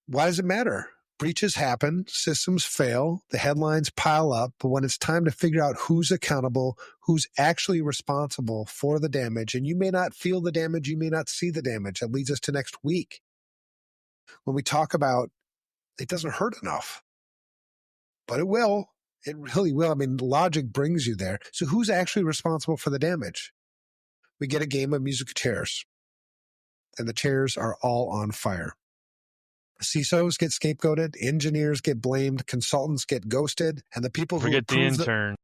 Why does it matter? Breaches happen, systems fail, the headlines pile up, but when it's time to figure out who's accountable, who's actually responsible for the damage, and you may not feel the damage, you may not see the damage. That leads us to next week, when we talk about it doesn't hurt enough, but it will. It really will. I mean, logic brings you there. So who's actually responsible for the damage? We get a game of musical chairs, and the chairs are all on fire. CISOs get scapegoated, engineers get blamed, consultants get ghosted, and the people who Forget the approve intern.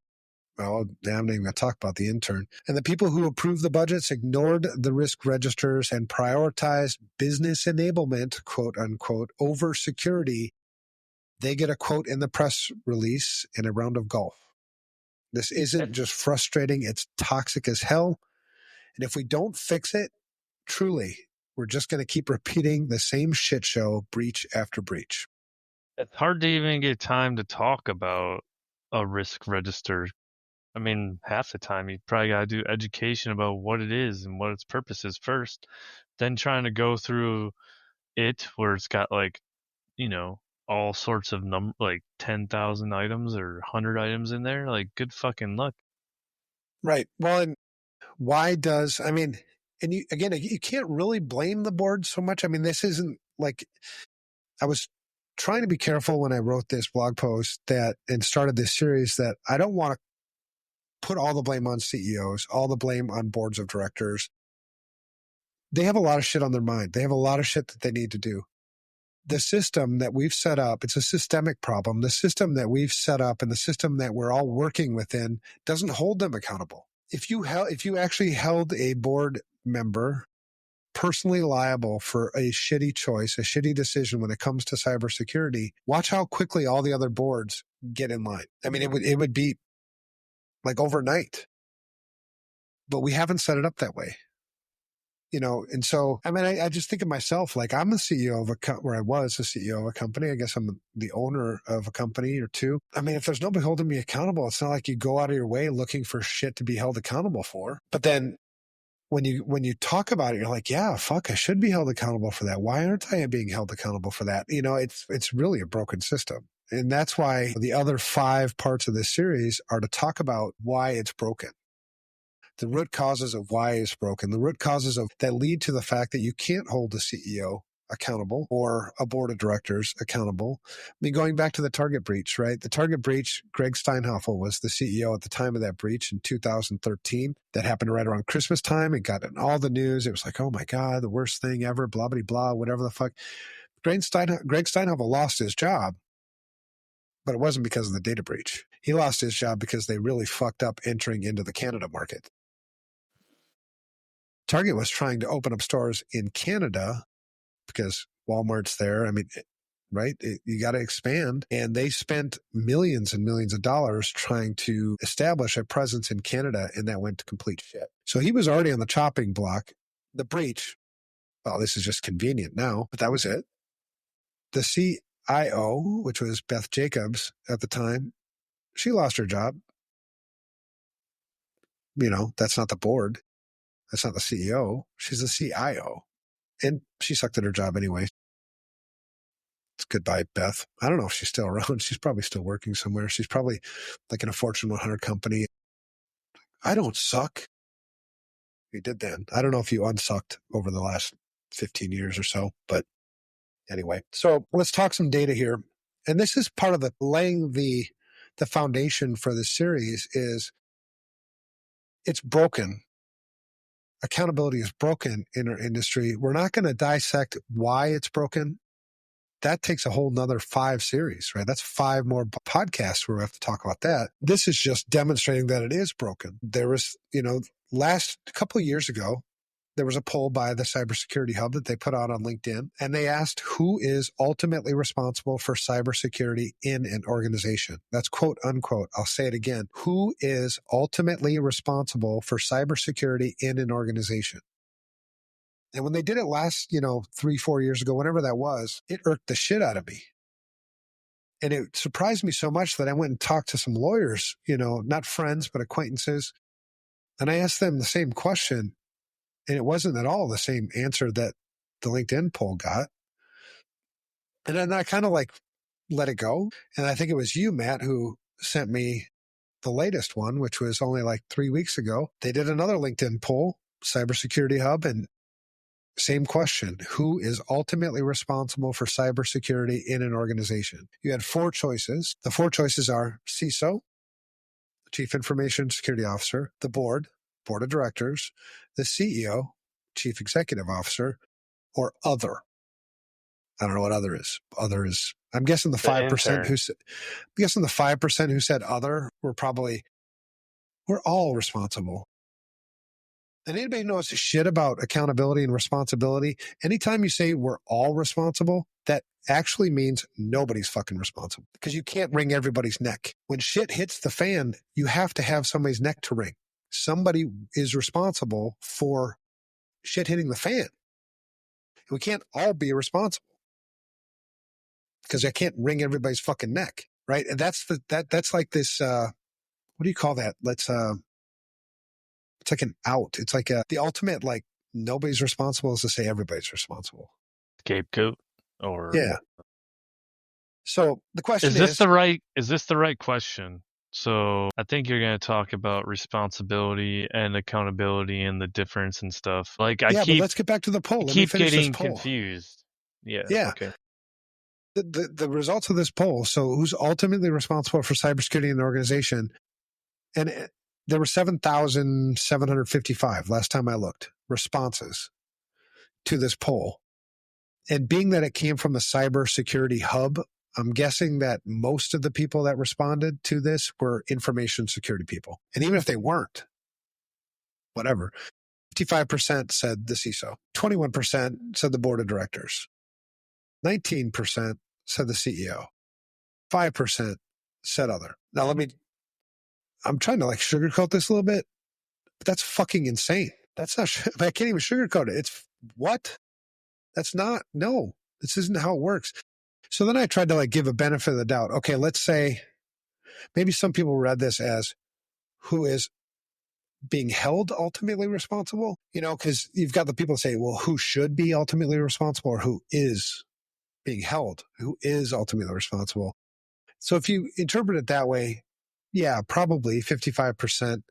I'm not even going to talk about the intern. And the people who approved the budgets ignored the risk registers and prioritized business enablement, quote unquote, over security. They get a quote in the press release and a round of golf. This isn't just frustrating, it's toxic as hell. And if we don't fix it, truly, we're just going to keep repeating the same shit show, breach after breach. It's hard to even get time to talk about a risk register. I mean, half the time you probably got to do education about what it is and what its purpose is first. Then trying to go through it where it's got like, all sorts of like 10,000 items or 100 items in there. Like, good fucking luck. Right. Well, and why does, I mean, and you, again, you can't really blame the board so much. I mean, this isn't like, I was trying to be careful when I wrote this blog post and started this series, that I don't want to put all the blame on CEOs, all the blame on boards of directors. They have a lot of shit on their mind. They have a lot of shit that they need to do. The system that we've set up, it's a systemic problem. The system that we've set up and the system that we're all working within doesn't hold them accountable. If you actually held a board member personally liable for a shitty choice, a shitty decision when it comes to cybersecurity, watch how quickly all the other boards get in line. I mean, it would be like overnight, but we haven't set it up that way. And so, I mean, I just think of myself, like I'm a CEO of where I was a CEO of a company. I guess I'm the owner of a company or two. I mean, if there's nobody holding me accountable, it's not like you go out of your way looking for shit to be held accountable for. But then when you talk about it, you're like, yeah, fuck, I should be held accountable for that. Why aren't I being held accountable for that? It's really a broken system. And that's why the other 5 parts of this series are to talk about why it's broken. The root causes of why it's broken, the root causes that lead to the fact that you can't hold the CEO accountable or a board of directors accountable. I mean, going back to the Target breach, right? The Target breach, Greg Steinhoffel was the CEO at the time of that breach in 2013. That happened right around Christmas time. It got in all the news. It was like, oh my God, the worst thing ever, blah, blah, blah, whatever the fuck. Greg Steinhoffel lost his job, but it wasn't because of the data breach. He lost his job because they really fucked up entering into the Canada market. Target was trying to open up stores in Canada because Walmart's there. I mean, right? You got to expand. And they spent millions and millions of dollars trying to establish a presence in Canada, and that went to complete shit. So he was already on the chopping block. The breach, well, this is just convenient now, but that was it. The CIO, which was Beth Jacobs at the time, she lost her job. That's not the board. That's not the CEO. She's the CIO. And she sucked at her job anyway. It's goodbye, Beth. I don't know if she's still around. She's probably still working somewhere. She's probably like in a Fortune 100 company. I don't suck. You did then. I don't know if you unsucked over the last 15 years or so, but anyway. So let's talk some data here. And this is part of laying the foundation for this series is it's broken. accountability is broken in our industry. We're not going to dissect why it's broken. That takes a whole nother 5 series, right? That's 5 more podcasts where we have to talk about that. This is just demonstrating that it is broken. There was, last couple of years ago, there was a poll by the Cybersecurity Hub that they put out on LinkedIn, and they asked who is ultimately responsible for cybersecurity in an organization. That's quote unquote. I'll say it again. Who is ultimately responsible for cybersecurity in an organization? And when they did it last, 3-4 years ago, whenever that was, it irked the shit out of me. And it surprised me so much that I went and talked to some lawyers, not friends, but acquaintances. And I asked them the same question. And it wasn't at all the same answer that the LinkedIn poll got. And then I kind of let it go. And I think it was you, Matt, who sent me the latest one, which was only 3 weeks ago. They did another LinkedIn poll, Cybersecurity Hub, and same question. Who is ultimately responsible for cybersecurity in an organization? You had 4 choices. The 4 choices are CISO, Chief Information Security Officer, the board of directors, the CEO, Chief Executive Officer, or other. I don't know what other is. Other is, I'm guessing the 5% who said other we're all responsible. And anybody knows shit about accountability and responsibility, anytime you say we're all responsible, that actually means nobody's fucking responsible, because you can't wring everybody's neck. When shit hits the fan, you have to have somebody's neck to wring. Somebody is responsible for shit hitting the fan. We can't all be responsible, because I can't wring everybody's fucking neck, right? And that's like this. What do you call that? It's like an out. It's like the ultimate, nobody's responsible is to say everybody's responsible. Scapegoat, or yeah. So the question is this the right question? So I think you're going to talk about responsibility and accountability and the difference and stuff. But let's get back to the poll. I Let me keep finish getting this poll. confused. Yeah. Okay. The results of this poll. So who's ultimately responsible for cybersecurity in the organization? And there were 7,755 last time I looked responses to this poll. And being that it came from the Cybersecurity Hub, I'm guessing that most of the people that responded to this were information security people. And even if they weren't, whatever, 55% said the CISO, 21% said the board of directors, 19% said the CEO, 5% said other. Now, I'm trying to sugarcoat this a little bit, but that's fucking insane. That's not, I can't even sugarcoat it. It's what? That's not, no, this isn't how it works. So then I tried to give a benefit of the doubt. Okay, let's say maybe some people read this as who is being held ultimately responsible, because you've got the people say, well, who should be ultimately responsible, or who is being held, who is ultimately responsible. So if you interpret it that way, yeah, probably 55%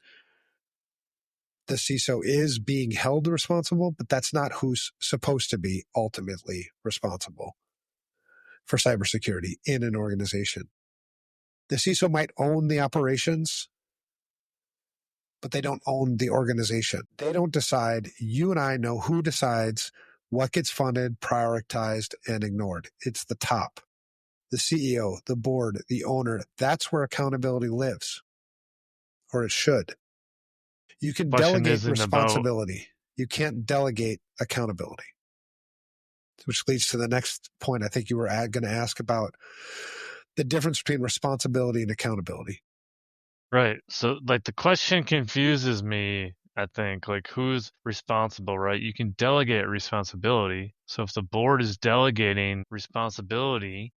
the CISO is being held responsible, but that's not who's supposed to be ultimately responsible for cybersecurity in an organization. The CISO might own the operations, but they don't own the organization. They don't decide. You and I know who decides what gets funded, prioritized, and ignored. It's the top. The CEO, the board, the owner. That's where accountability lives, or it should. You can delegate responsibility. You can't delegate accountability, which leads to the next point I think you were going to ask about the difference between responsibility and accountability. Right. So the question confuses me, I think, who's responsible, right? You can delegate responsibility. So if the board is delegating responsibility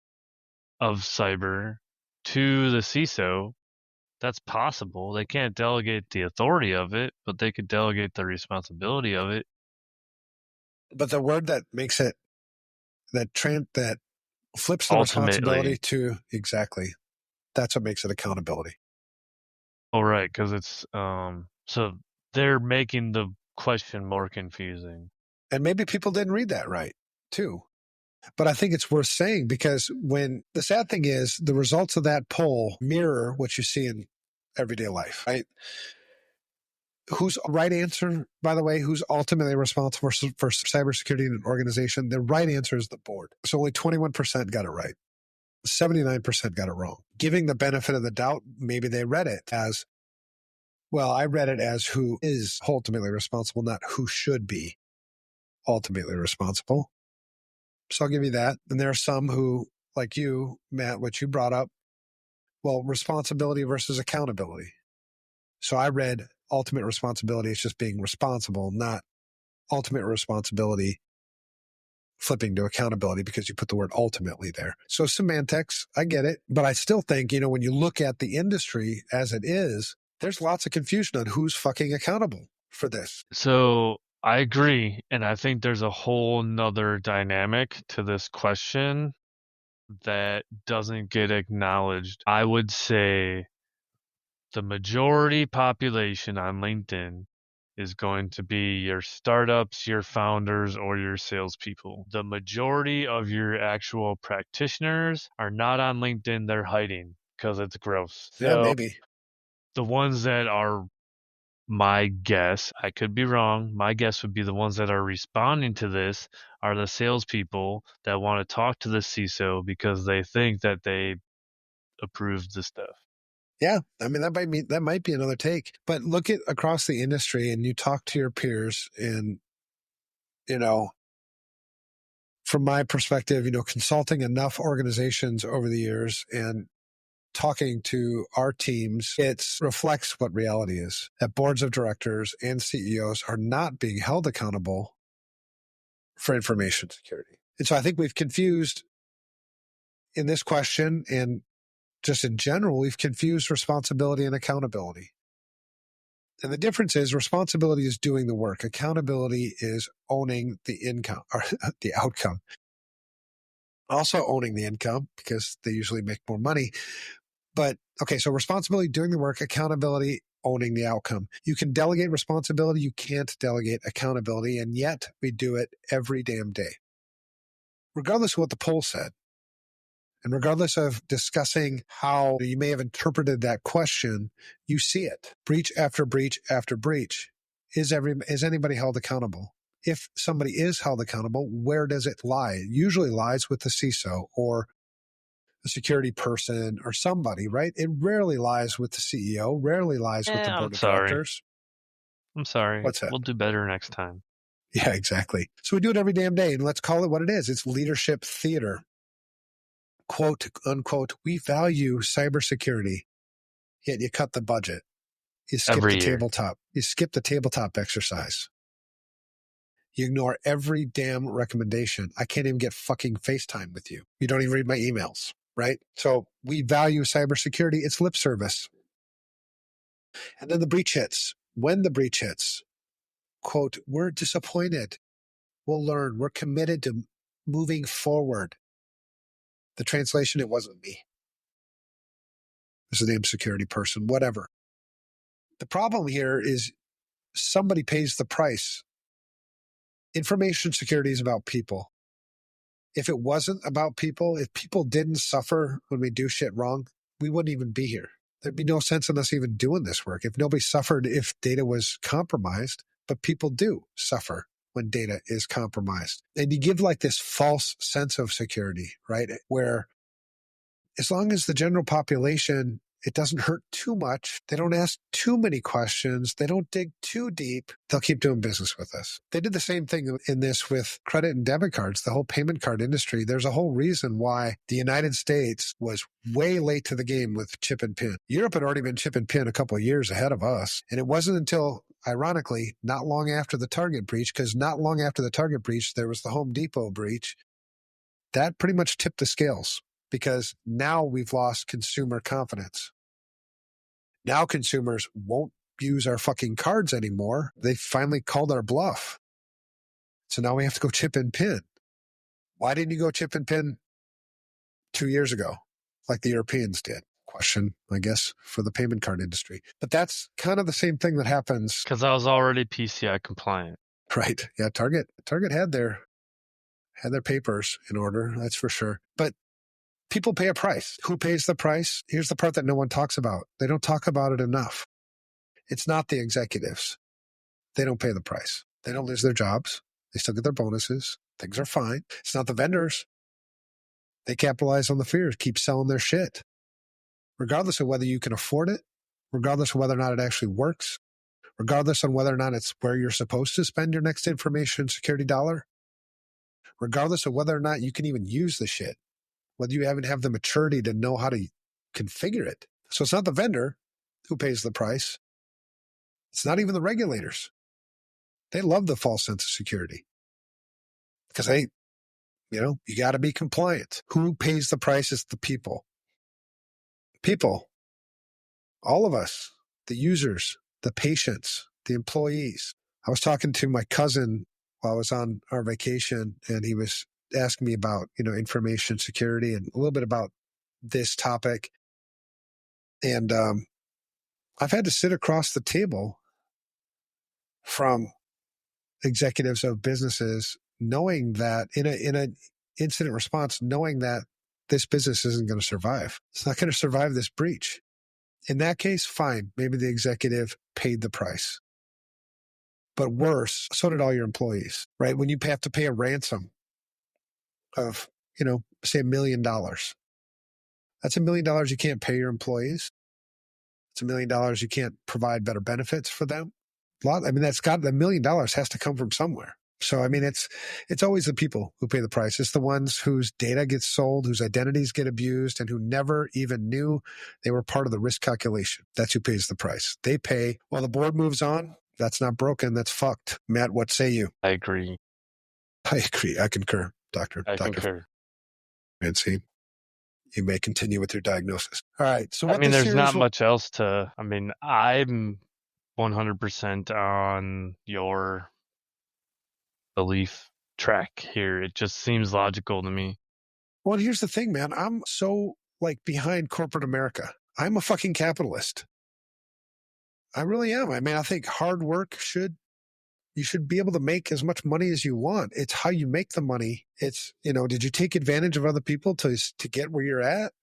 of cyber to the CISO, that's possible. They can't delegate the authority of it, but they could delegate the responsibility of it. But the word that makes it, that flips the responsibility to, exactly, that's what makes it accountability. Oh, right, because it's, so they're making the question more confusing. And maybe people didn't read that right, too. But I think it's worth saying, because when the sad thing is the results of that poll mirror what you see in everyday life, right? who's right answer, by the way, who's ultimately responsible for cybersecurity in an organization? The right answer is the board. So only 21% got it right. 79% got it wrong. Giving the benefit of the doubt, maybe they read it as, well, I read it as who is ultimately responsible, not who should be ultimately responsible. So I'll give you that. And there are some who, like you, Matt, what you brought up, well, responsibility versus accountability. So I read ultimate responsibility as just being responsible, not ultimate responsibility flipping to accountability because you put the word ultimately there. So semantics, I get it. But I still think, when you look at the industry as it is, there's lots of confusion on who's fucking accountable for this. So I agree. And I think there's a whole nother dynamic to this question that doesn't get acknowledged. I would say the majority population on LinkedIn is going to be your startups, your founders, or your salespeople. The majority of your actual practitioners are not on LinkedIn. They're hiding because it's gross. Yeah, So maybe. the ones that are, my guess, I could be wrong, my guess would be the ones that are responding to this are the salespeople that want to talk to the CISO because they think that they approved the stuff. Yeah, I mean that might be another take. But look at across the industry, and you talk to your peers, and from my perspective, consulting enough organizations over the years and talking to our teams, it reflects what reality is. That boards of directors and CEOs are not being held accountable for information security. And so I think we've confused in this question, and just in general, we've confused responsibility and accountability. And the difference is responsibility is doing the work. Accountability is owning the income or the outcome. Also owning the income because they usually make more money. But okay, so responsibility, doing the work, accountability, owning the outcome. You can delegate responsibility. You can't delegate accountability. And yet we do it every damn day. Regardless of what the poll said, and regardless of discussing how you may have interpreted that question, you see it. Breach after breach after breach. Is anybody held accountable? If somebody is held accountable, where does it lie? It usually lies with the CISO or a security person or somebody, right? It rarely lies with the CEO, rarely lies with the board of directors. I'm sorry. What's that? We'll do better next time. Yeah, exactly. So we do it every damn day, and let's call it what it is. It's leadership theater. Quote, unquote, we value cybersecurity, yet you cut the budget. You skip Every the year. tabletop. You skip the tabletop exercise. You ignore every damn recommendation. I can't even get fucking FaceTime with you. You don't even read my emails, right? So we value cybersecurity. It's lip service. And then the breach hits. When the breach hits, quote, we're disappointed. We'll learn. We're committed to moving forward. The translation, it wasn't me. This is a named security person, whatever. The problem here is somebody pays the price. Information security is about people. If it wasn't about people, if people didn't suffer when we do shit wrong, we wouldn't even be here. There'd be no sense in us even doing this work. If nobody suffered if data was compromised, but people do suffer when data is compromised. And you give like this false sense of security, right? Where as long as the general population, it doesn't hurt too much. They don't ask too many questions. They don't dig too deep. They'll keep doing business with us. They did the same thing in this with credit and debit cards, the whole payment card industry. There's a whole reason why the United States was way late to the game with chip and pin. Europe had already been chip and pin a couple of years ahead of us. And it wasn't until, ironically, not long after the Target breach, because not long after the Target breach, there was the Home Depot breach. That pretty much tipped the scales. Because now we've lost consumer confidence. Now consumers won't use our fucking cards anymore. They finally called our bluff. So now we have to go chip and pin. Why didn't you go chip and pin 2 years ago, like the Europeans did? Question, I guess, for the payment card industry. But that's kind of the same thing that happens. Because I was already PCI compliant. Right. Yeah, Target had their papers in order, that's for sure. But people pay a price. Who pays the price? Here's the part that no one talks about. They don't talk about it enough. It's not the executives. They don't pay the price. They don't lose their jobs. They still get their bonuses. Things are fine. It's not the vendors. They capitalize on the fears, keep selling their shit, regardless of whether you can afford it, regardless of whether or not it actually works, regardless on whether or not it's where you're supposed to spend your next information security dollar, regardless of whether or not you can even use the shit, whether you haven't have the maturity to know how to configure it. So it's not the vendor who pays the price. It's not even the regulators. They love the false sense of security because you got to be compliant. Who pays the price is the people. People, all of us, the users, the patients, the employees. I was talking to my cousin while I was on our vacation, and he was asking me about, information security and a little bit about this topic. And I've had to sit across the table from executives of businesses knowing that in a incident response, knowing that this business isn't going to survive. It's not going to survive this breach. In that case, fine. Maybe the executive paid the price. But worse, so did all your employees, right? When you have to pay a ransom of, say $1 million, that's $1 million you can't pay your employees. It's $1 million you can't provide better benefits for them. That's got $1 million has to come from somewhere. So, it's always the people who pay the price. It's the ones whose data gets sold, whose identities get abused, and who never even knew they were part of the risk calculation. That's who pays the price. They pay while the board moves on. That's not broken. That's fucked. Matt, what say you? I agree. I agree. I concur, Doctor. Concur. Fancy. You may continue with your diagnosis. All right. So there's not much else to, I'm 100% on your belief track here. It just seems logical to me. Well, here's the thing, man. I'm so behind corporate America. I'm a fucking capitalist. I really am. I think hard work you should be able to make as much money as you want. It's how you make the money. It's, did you take advantage of other people to get where you're at?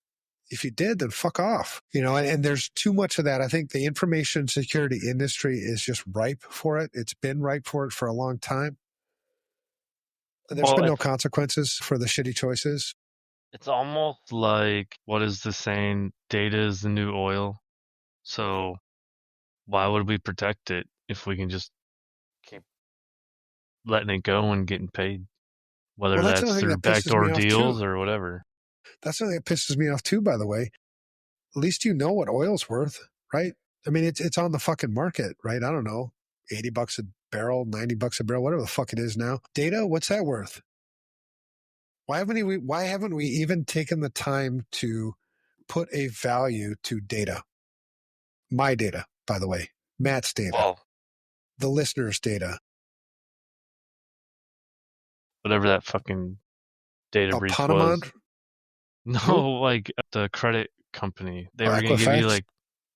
If you did, then fuck off. And there's too much of that. I think the information security industry is just ripe for it. It's been ripe for it for a long time. There's been no consequences for the shitty choices. It's almost like, what is the saying? Data is the new oil. So why would we protect it if we can just keep letting it go and getting paid? Whether that's through backdoor deals or whatever. That's something that pisses me off too, by the way. At least you know what oil's worth, right? It's on the fucking market, right? I don't know, $80 a barrel, $90 a barrel, whatever the fuck it is now. Data, what's that worth? Why haven't we even taken the time to put a value to data? My data, by the way, Matt's data, the listeners' data. Whatever that fucking data breach was. No, the credit company. They were going to give you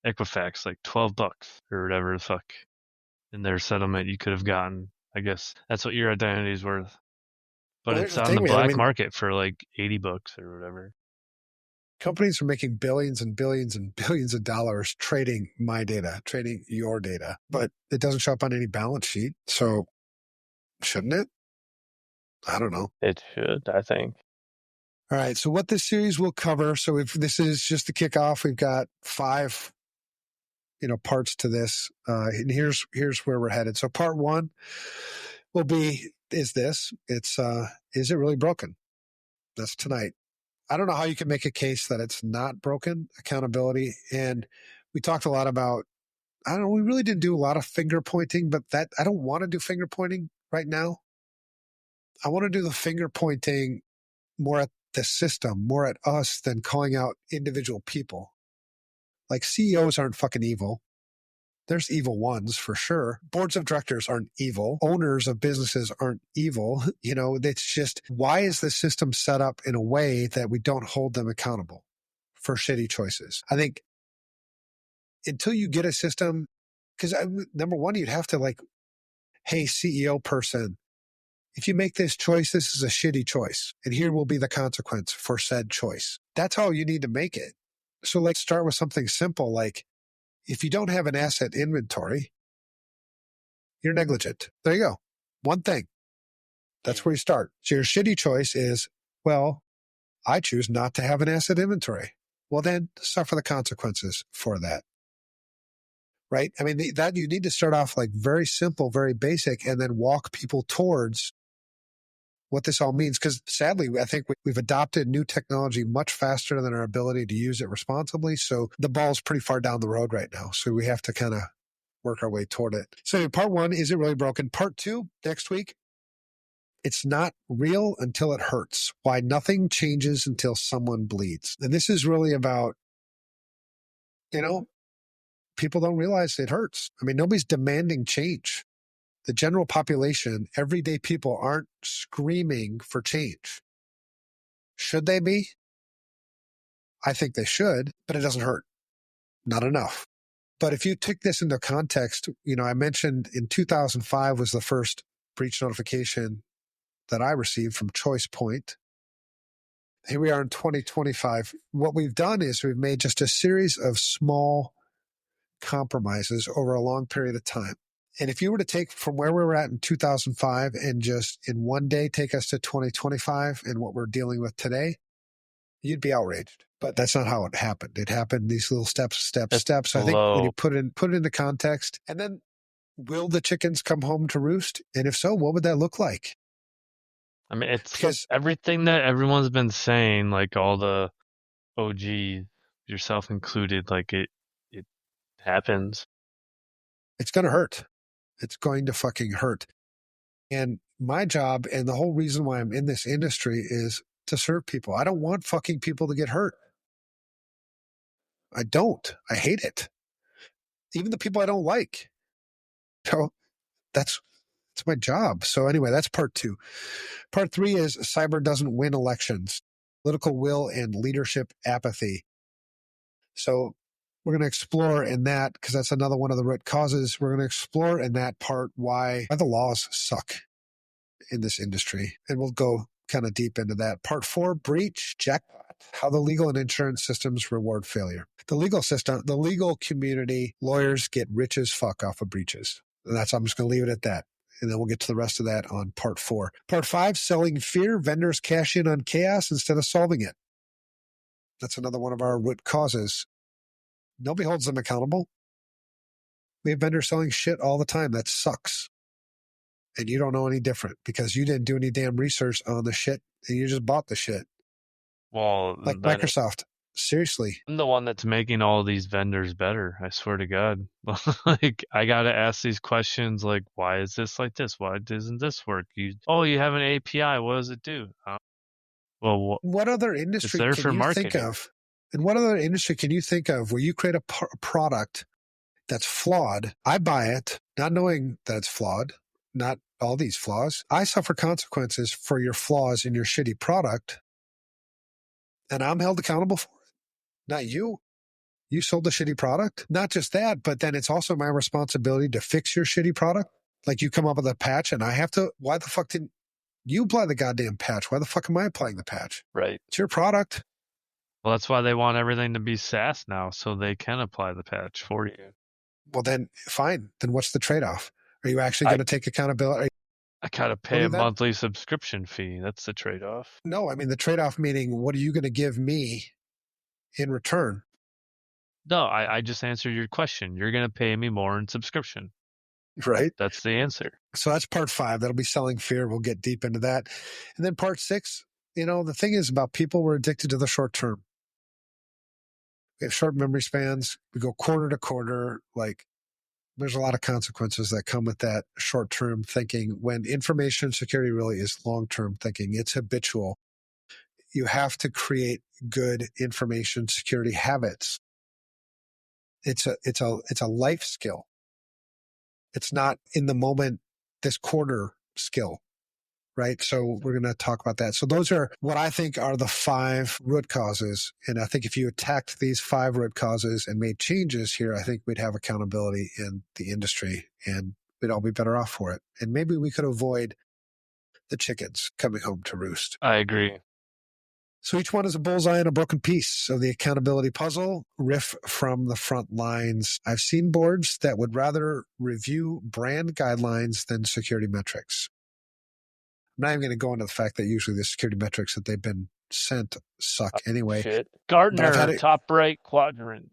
Equifax, $12 or whatever the fuck in their settlement you could have gotten. I guess that's what your identity is worth. But it's on the black market for $80 or whatever. Companies are making billions and billions and billions of dollars trading my data, trading your data, but it doesn't show up on any balance sheet. So shouldn't it? I don't know. It should, I think. All right. So what this series will cover. So if this is just the kickoff, we've got 5, parts to this. And here's where we're headed. So part 1 will be, is it really broken? That's tonight. I don't know how you can make a case that it's not broken, accountability. And we talked a lot about, we really didn't do a lot of finger pointing, but I don't want to do finger pointing right now. I want to do the finger pointing more at the system, more at us than calling out individual people. CEOs aren't fucking evil. There's evil ones for sure. Boards of directors aren't evil. Owners of businesses aren't evil. It's just, why is the system set up in a way that we don't hold them accountable for shitty choices? I think until you get a system, because number one, you'd have to hey, CEO person, if you make this choice, this is a shitty choice. And here will be the consequence for said choice. That's how you need to make it. So start with something simple If you don't have an asset inventory, you're negligent. There you go. One thing. That's where you start. So your shitty choice is, well, I choose not to have an asset inventory. Well, then suffer the consequences for that. Right? I mean, that you need to start off like very simple, very basic, and then walk people towards what this all means. Because sadly, I think we've adopted new technology much faster than our ability to use it responsibly. So the ball's pretty far down the road right now. So we have to kind of work our way toward it. So part one, is it really broken? Part two, next week, it's not real until it hurts. Why nothing changes until someone bleeds. And this is really about, people don't realize it hurts. I mean, nobody's demanding change. The general population, everyday people aren't screaming for change. Should they be? I think they should, but it doesn't hurt. Not enough. But if you take this into context, I mentioned in 2005 was the first breach notification that I received from ChoicePoint. Here we are in 2025. What we've done is we've made just a series of small compromises over a long period of time. And if you were to take from where we were at in 2005 and just in one day take us to 2025 and what we're dealing with today, you'd be outraged. But that's not how it happened. It happened these little steps. I think when you put it into context, and then will the chickens come home to roost? And if so, what would that look like? I mean, it's because everything that everyone's been saying, like all the OGs, yourself included, like it happens. It's going to hurt. It's going to fucking hurt. And my job and the whole reason why I'm in this industry is to serve people. I don't want fucking people to get hurt. I don't. I hate it. Even the people I don't like. So that's my job. So anyway, that's part two. Part three is cyber doesn't win elections. Political will and leadership apathy. So we're going to explore in that, because that's another one of the root causes. We're going to explore in that part why the laws suck in this industry. And we'll go kind of deep into that. Part four, breach, jackpot, how the legal and insurance systems reward failure. The legal system, the legal community, lawyers get rich as fuck off of breaches. And I'm just going to leave it at that. And then we'll get to the rest of that on part four. Part five, selling fear. Vendors cash in on chaos instead of solving it. That's another one of our root causes. Nobody holds them accountable. We have vendors selling shit all the time. That sucks. And you don't know any different because you didn't do any damn research on the shit and you just bought the shit. Well, like Microsoft. Seriously. I'm the one that's making all these vendors better. I swear to God. Like, I got to ask these questions like, why is this like this? Why doesn't this work? You have an API. What does it do? Well, what other industry can you think of? And what other industry can you think of where you create a product that's flawed? I buy it, not knowing that it's flawed, not all these flaws. I suffer consequences for your flaws in your shitty product, and I'm held accountable for it, not you. You sold the shitty product. Not just that, but then it's also my responsibility to fix your shitty product. Like you come up with a patch and I have to, why the fuck didn't you apply the goddamn patch? Why the fuck am I applying the patch? Right. It's your product. Well, that's why they want everything to be SaaS now, so they can apply the patch for you. Well, then fine. Then what's the trade-off? Are you actually going to take accountability? I gotta pay a monthly subscription fee. That's the trade-off. No, I mean the trade-off meaning what are you going to give me in return? No, I just answered your question. You're going to pay me more in subscription. Right. That's the answer. So that's part five. That'll be selling fear. We'll get deep into that. And then part six, the thing is about people, we're addicted to the short term. We have short memory spans. We go quarter to quarter. Like there's a lot of consequences that come with that short term thinking when information security really is long term thinking. It's habitual. You have to create good information security habits. It's a life skill. It's not in the moment, this quarter skill, right? So we're going to talk about that. So those are what I think are the 5 root causes. And I think if you attacked these 5 root causes and made changes here, I think we'd have accountability in the industry and we'd all be better off for it. And maybe we could avoid the chickens coming home to roost. I agree. So each one is a bullseye and a broken piece of the accountability puzzle. Riff from the front lines. I've seen boards that would rather review brand guidelines than security metrics. I'm not even going to go into the fact that usually the security metrics that they've been sent suck anyway. Shit. But I've Gartner, had it, top right quadrant.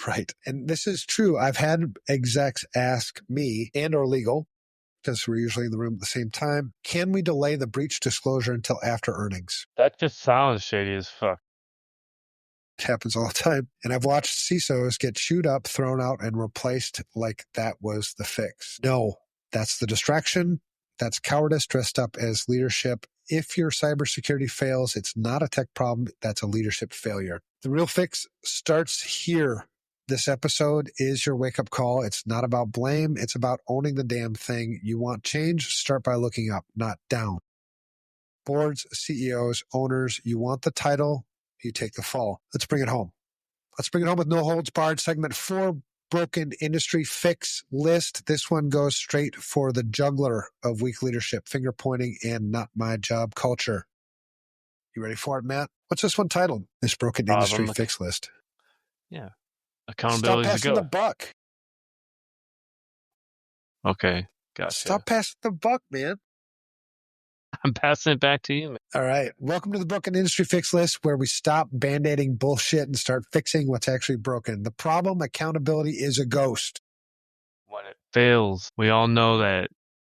right. And this is true. I've had execs ask me and or legal, because we're usually in the room at the same time, can we delay the breach disclosure until after earnings? That just sounds shady as fuck. It happens all the time. And I've watched CISOs get chewed up, thrown out, and replaced like that was the fix. No, that's the distraction. That's cowardice dressed up as leadership. If your cybersecurity fails, it's not a tech problem. That's a leadership failure. The real fix starts here. This episode is your wake-up call. It's not about blame. It's about owning the damn thing. You want change? Start by looking up, not down. Boards, CEOs, owners, you want the title, you take the fall. Let's bring it home. Let's bring it home with no holds barred. Segment 4, broken industry fix list. This one goes straight for the juggler of weak leadership, finger pointing, and not my job culture. You ready for it, Matt? What's this one titled? This broken industry fix list. Yeah. Stop Accountability to passing go. the buck. Okay. Gotcha. Stop passing the buck, man. I'm passing it back to you, man. All right. Welcome to the Broken Industry Fix List, where we stop band-aiding bullshit and start fixing what's actually broken. The problem, accountability, is a ghost. When it fails, we all know that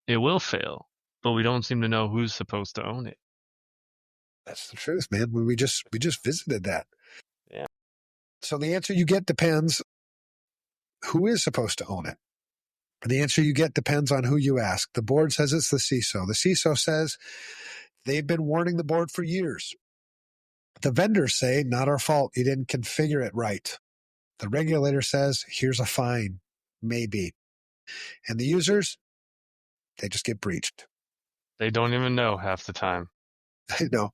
it will fail, but we don't seem to know who's supposed to own it. That's the truth, man. We just visited that. Yeah. So the answer you get depends who is supposed to own it. The answer you get depends on who you ask. The board says it's the CISO. The CISO says they've been warning the board for years. The vendors say, not our fault. You didn't configure it right. The regulator says, here's a fine. Maybe. And the users, they just get breached. They don't even know half the time. I know.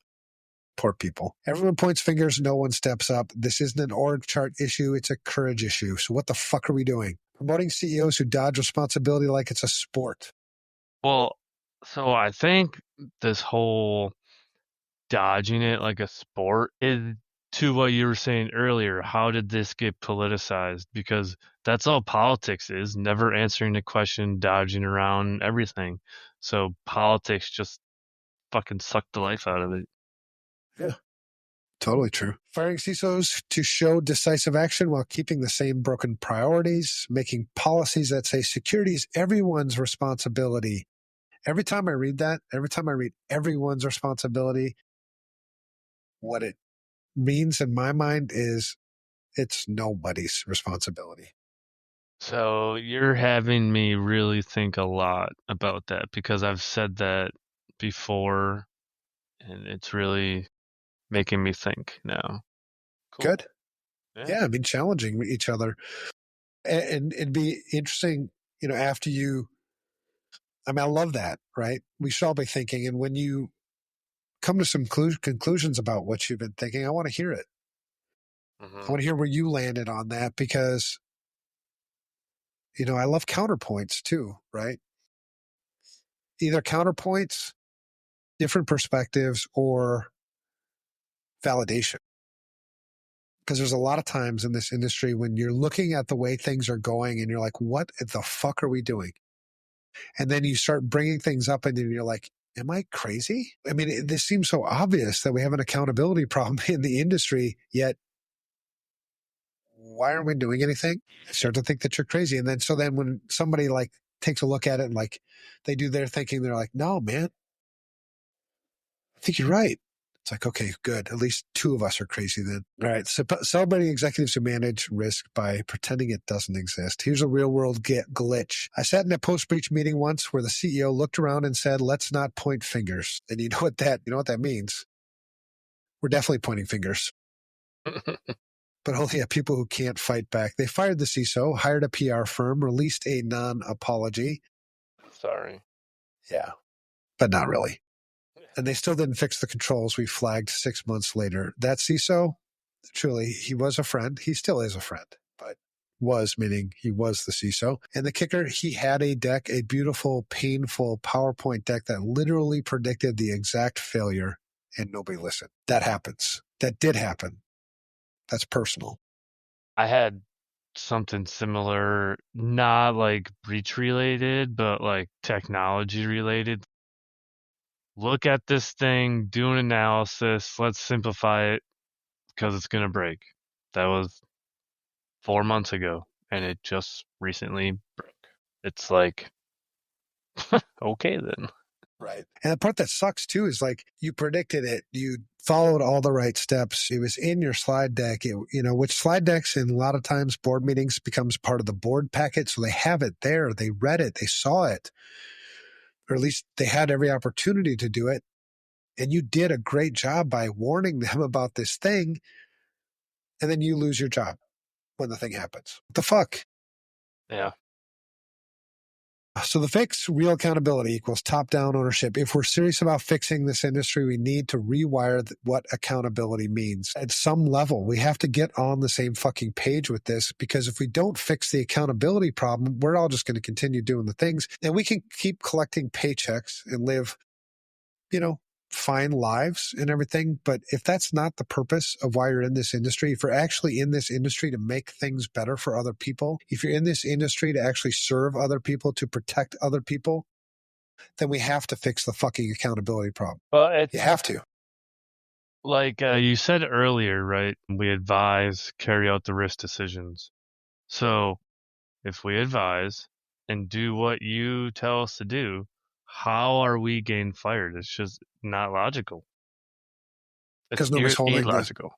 Poor people. Everyone points fingers. No one steps up. This isn't an org chart issue. It's a courage issue. So what the fuck are we doing? Promoting CEOs who dodge responsibility like it's a sport. Well, so I think this whole dodging it like a sport is to what you were saying earlier. How did this get politicized? Because that's all politics is, never answering the question, dodging around everything. So politics just fucking sucked the life out of it. Yeah, totally true. Firing CISOs to show decisive action while keeping the same broken priorities, making policies that say security is everyone's responsibility. Every time I read that, every time I read everyone's responsibility, what it means in my mind is it's nobody's responsibility. So you're having me really think a lot about that because I've said that before and it's really making me think now. Cool. Good. Yeah, I mean, challenging each other. And it'd be interesting, after you, I mean, I love that, right? We should all be thinking. And when you come to some conclusions about what you've been thinking, I want to hear it. Mm-hmm. I want to hear where you landed on that because, I love counterpoints too, right? Either counterpoints, different perspectives, or validation. Because there's a lot of times in this industry when you're looking at the way things are going and you're like, what the fuck are we doing? And then you start bringing things up and you're like, am I crazy? I mean, this seems so obvious that we have an accountability problem in the industry, yet why aren't we doing anything? I start to think that you're crazy. And then, when somebody like takes a look at it and like they do their thinking, they're like, no, man, I think you're right. It's like, okay, good. At least two of us are crazy then. All right. So celebrating executives who manage risk by pretending it doesn't exist. Here's a real world glitch. I sat in a post-breach meeting once where the CEO looked around and said, let's not point fingers. And you know what that means? We're definitely pointing fingers. But only at people who can't fight back. They fired the CISO, hired a PR firm, released a non-apology. Sorry. Yeah, but not really. And they still didn't fix the controls we flagged 6 months later. That CISO, truly, he was a friend. He still is a friend, but was, meaning he was the CISO. And the kicker, he had a deck, a beautiful, painful PowerPoint deck that literally predicted the exact failure and nobody listened. That happens. That did happen. That's personal. I had something similar, not like breach related, but like technology related. Look at this thing, do an analysis, let's simplify it because it's going to break. That was 4 months ago, and it just recently broke. It's like, okay then. Right. And the part that sucks too is like you predicted it. You followed all the right steps. It was in your slide deck, which slide decks in a lot of times board meetings becomes part of the board packet. So they have it there. They read it. They saw it, or at least they had every opportunity to do it. And you did a great job by warning them about this thing. And then you lose your job when the thing happens. What the fuck? Yeah. So the fix, real accountability equals top-down ownership. If we're serious about fixing this industry, we need to rewire what accountability means. At some level, we have to get on the same fucking page with this, because if we don't fix the accountability problem, we're all just going to continue doing the things, and we can keep collecting paychecks and live, fine lives and everything. But if that's not the purpose of why you're in this industry, if you're actually in this industry to make things better for other people, if you're in this industry to actually serve other people, to protect other people, then we have to fix the fucking accountability problem. Well, You have to. Like you said earlier, right? We advise, carry out the risk decisions. So if we advise and do what you tell us to do, how are we getting fired? It's just not logical. Because nobody's holding illogical.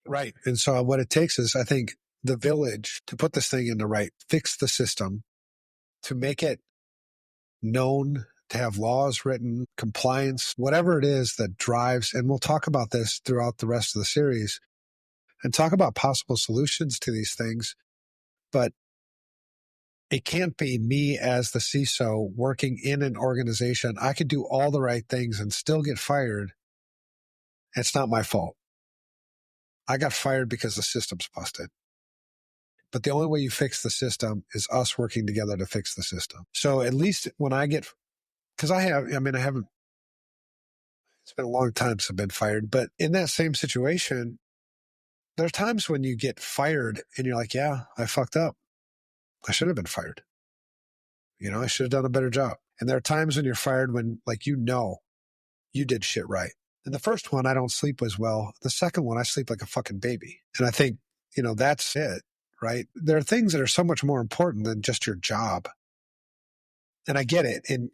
Right. And so what it takes is, I think, the village to put this thing in the right, fix the system, to make it known, to have laws written, compliance, whatever it is that drives. And we'll talk about this throughout the rest of the series and talk about possible solutions to these things. But it can't be me as the CISO working in an organization. I could do all the right things and still get fired. It's not my fault. I got fired because the system's busted. But the only way you fix the system is us working together to fix the system. So at least when I get, because I haven't, it's been a long time since I've been fired, but in that same situation, there are times when you get fired and you're like, yeah, I fucked up. I should have been fired. I should have done a better job. And there are times when you're fired when, you did shit right. And the first one, I don't sleep as well. The second one, I sleep like a fucking baby. And I think, that's it, right? There are things that are so much more important than just your job. And I get it. And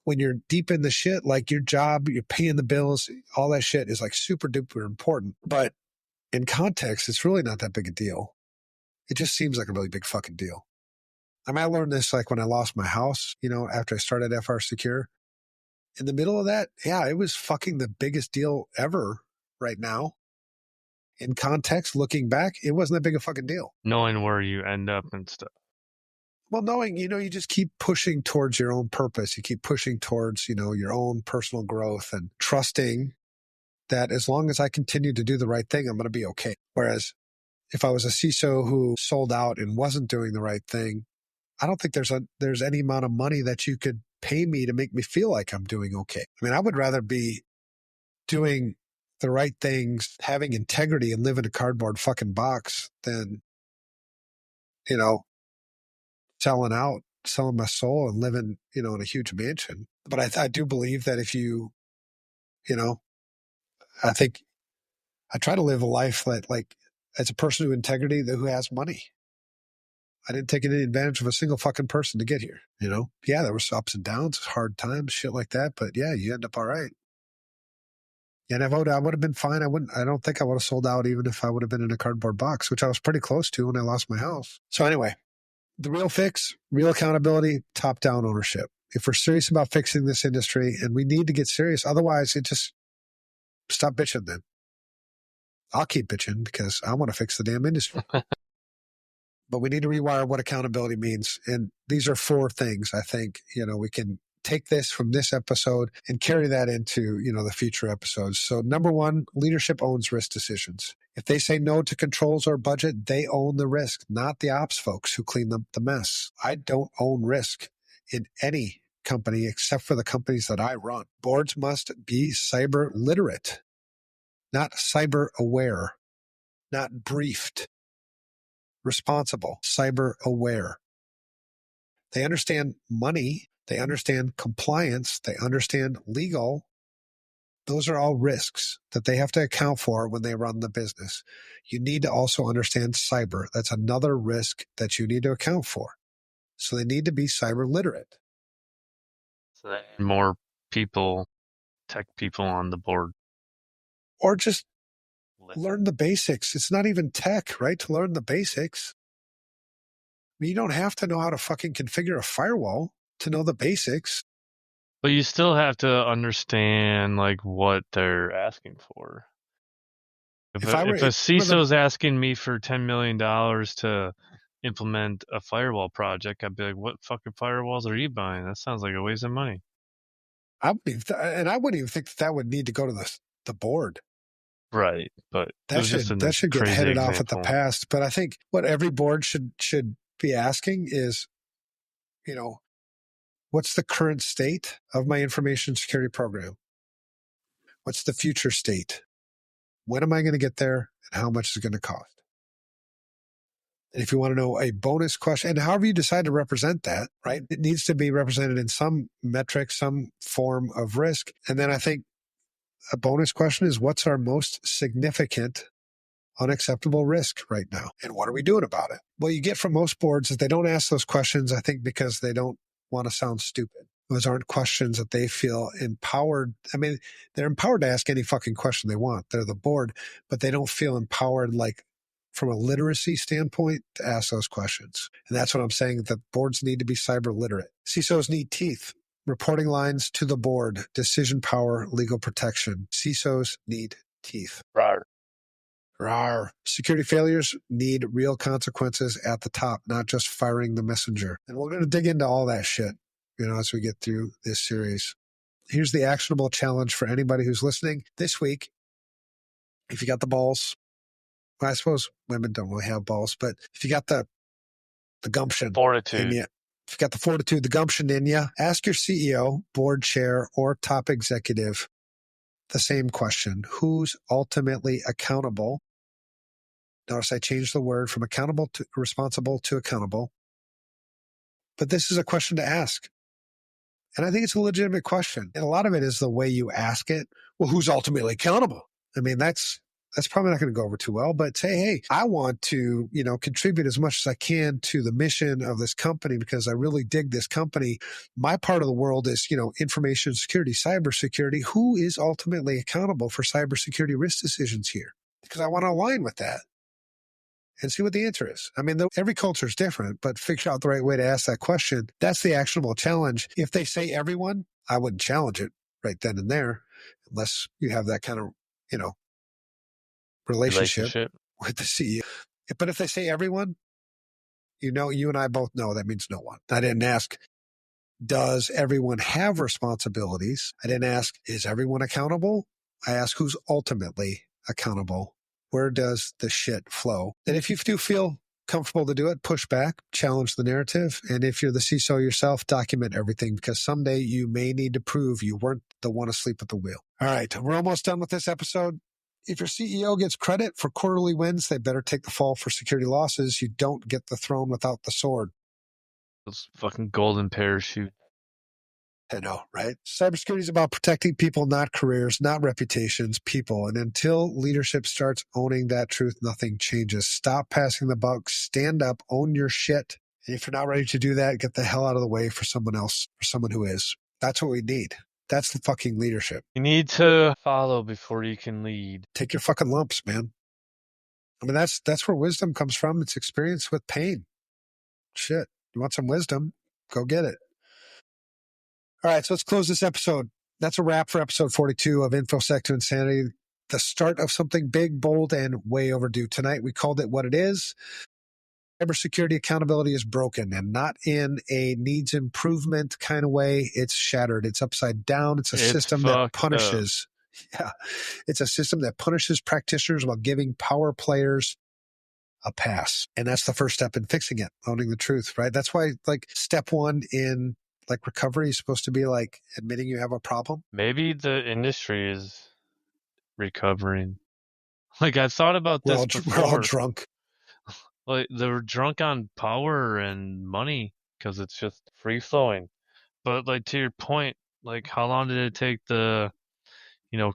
when you're deep in the shit, like your job, you're paying the bills, all that shit is like super duper important. But in context, it's really not that big a deal. It just seems like a really big fucking deal. I learned this like when I lost my house, after I started FR Secure. In the middle of that, yeah, it was fucking the biggest deal ever right now. In context, looking back, it wasn't that big a fucking deal. Knowing where you end up and stuff. Well, knowing, you just keep pushing towards your own purpose. You keep pushing towards, your own personal growth and trusting that as long as I continue to do the right thing, I'm going to be okay. Whereas if I was a CISO who sold out and wasn't doing the right thing, I don't think there's any amount of money that you could pay me to make me feel like I'm doing okay. I would rather be doing the right things, having integrity, and live in a cardboard fucking box than, selling out, selling my soul and living, in a huge mansion. But I do believe that if you, I think I try to live a life that, as a person of integrity who has money. I didn't take any advantage of a single fucking person to get here, Yeah, there was ups and downs, hard times, shit like that. But yeah, you end up all right. And I would have been fine. I don't think I would have sold out even if I would have been in a cardboard box, which I was pretty close to when I lost my house. So anyway, the real fix, real accountability, top-down ownership. If we're serious about fixing this industry, and we need to get serious, otherwise it just stop bitching then. I'll keep bitching because I want to fix the damn industry. But we need to rewire what accountability means. And these are 4 things I think, we can take this from this episode and carry that into, the future episodes. So number 1, leadership owns risk decisions. If they say no to controls or budget, they own the risk, not the ops folks who clean up the mess. I don't own risk in any company except for the companies that I run. Boards must be cyber literate, not cyber aware, not briefed, responsible, cyber aware. They understand money. They understand compliance. They understand legal. Those are all risks that they have to account for when they run the business. You need to also understand cyber. That's another risk that you need to account for. So they need to be cyber literate. So they need more people, tech people on the board. Or just learn the basics. It's not even tech, right? To learn the basics. I mean, you don't have to know how to fucking configure a firewall to know the basics. But you still have to understand like what they're asking for. If If I were a CISO's asking me for $10 million to implement a firewall project, I'd be like, what fucking firewalls are you buying? That sounds like a waste of money. I wouldn't even think that would need to go to the board. Right, but That should get headed off at the past. But I think what every board should be asking is, what's the current state of my information security program? What's the future state? When am I going to get there, and how much is it going to cost? And if you want to know a bonus question, and however you decide to represent that, right, it needs to be represented in some metric, some form of risk. And then I think a bonus question is, what's our most significant unacceptable risk right now? And what are we doing about it? What you get from most boards is they don't ask those questions, I think, because they don't want to sound stupid. Those aren't questions that they feel empowered. I mean, they're empowered to ask any fucking question they want. They're the board, but they don't feel empowered, like from a literacy standpoint, to ask those questions. And that's what I'm saying, that boards need to be cyber literate. CISOs need teeth, reporting lines to the board, decision power, legal protection. CISOs need teeth. Rawr. Rawr. Security failures need real consequences at the top, not just firing the messenger. And we're going to dig into all that shit, as we get through this series. Here's the actionable challenge for anybody who's listening this week. If you got the balls, well, I suppose women don't really have balls, but if you got the gumption, fortitude, if you got the fortitude, the gumption in you, ask your CEO, board chair, or top executive the same question: who's ultimately accountable? Notice I changed the word from accountable to responsible to accountable. But this is a question to ask. And I think it's a legitimate question. And a lot of it is the way you ask it. Well, who's ultimately accountable? I mean, that's probably not going to go over too well, but say, hey, I want to, contribute as much as I can to the mission of this company because I really dig this company. My part of the world is, information security, cybersecurity. Who is ultimately accountable for cybersecurity risk decisions here? Because I want to align with that and see what the answer is. I mean, every culture is different, but figure out the right way to ask that question. That's the actionable challenge. If they say everyone, I wouldn't challenge it right then and there, unless you have that kind of, relationship with the CEO. But if they say everyone, you and I both know that means no one. I didn't ask, does everyone have responsibilities? I didn't ask, is everyone accountable? I asked, who's ultimately accountable? Where does the shit flow? And if you do feel comfortable to do it, push back, challenge the narrative. And if you're the CISO yourself, document everything, because someday you may need to prove you weren't the one asleep at the wheel. All right, we're almost done with this episode. If your CEO gets credit for quarterly wins, they better take the fall for security losses. You don't get the throne without the sword. Those fucking golden parachute. I know, right? Cybersecurity is about protecting people, not careers, not reputations, people. And until leadership starts owning that truth, nothing changes. Stop passing the buck. Stand up. Own your shit. And if you're not ready to do that, get the hell out of the way for someone else, for someone who is. That's what we need. That's the fucking leadership. You need to follow before you can lead. Take your fucking lumps, man. I mean, that's where wisdom comes from. It's experience with pain. Shit. You want some wisdom? Go get it. All right, so let's close this episode. That's a wrap for episode 42 of InfoSec to Insanity, the start of something big, bold, and way overdue. Tonight, we called it what it is. Cybersecurity accountability is broken, and not in a needs improvement kind of way. It's shattered. It's upside down. It's a system that punishes. Yeah, it's a system that punishes practitioners while giving power players a pass. And that's the first step in fixing it, owning the truth, right? That's why, step one in Like recovery is supposed to be like admitting you have a problem. Maybe the industry is recovering. Like I've thought about We're this all before. drunk. Like they're drunk on power and money because it's just free flowing. But like to your point, like how long did it take the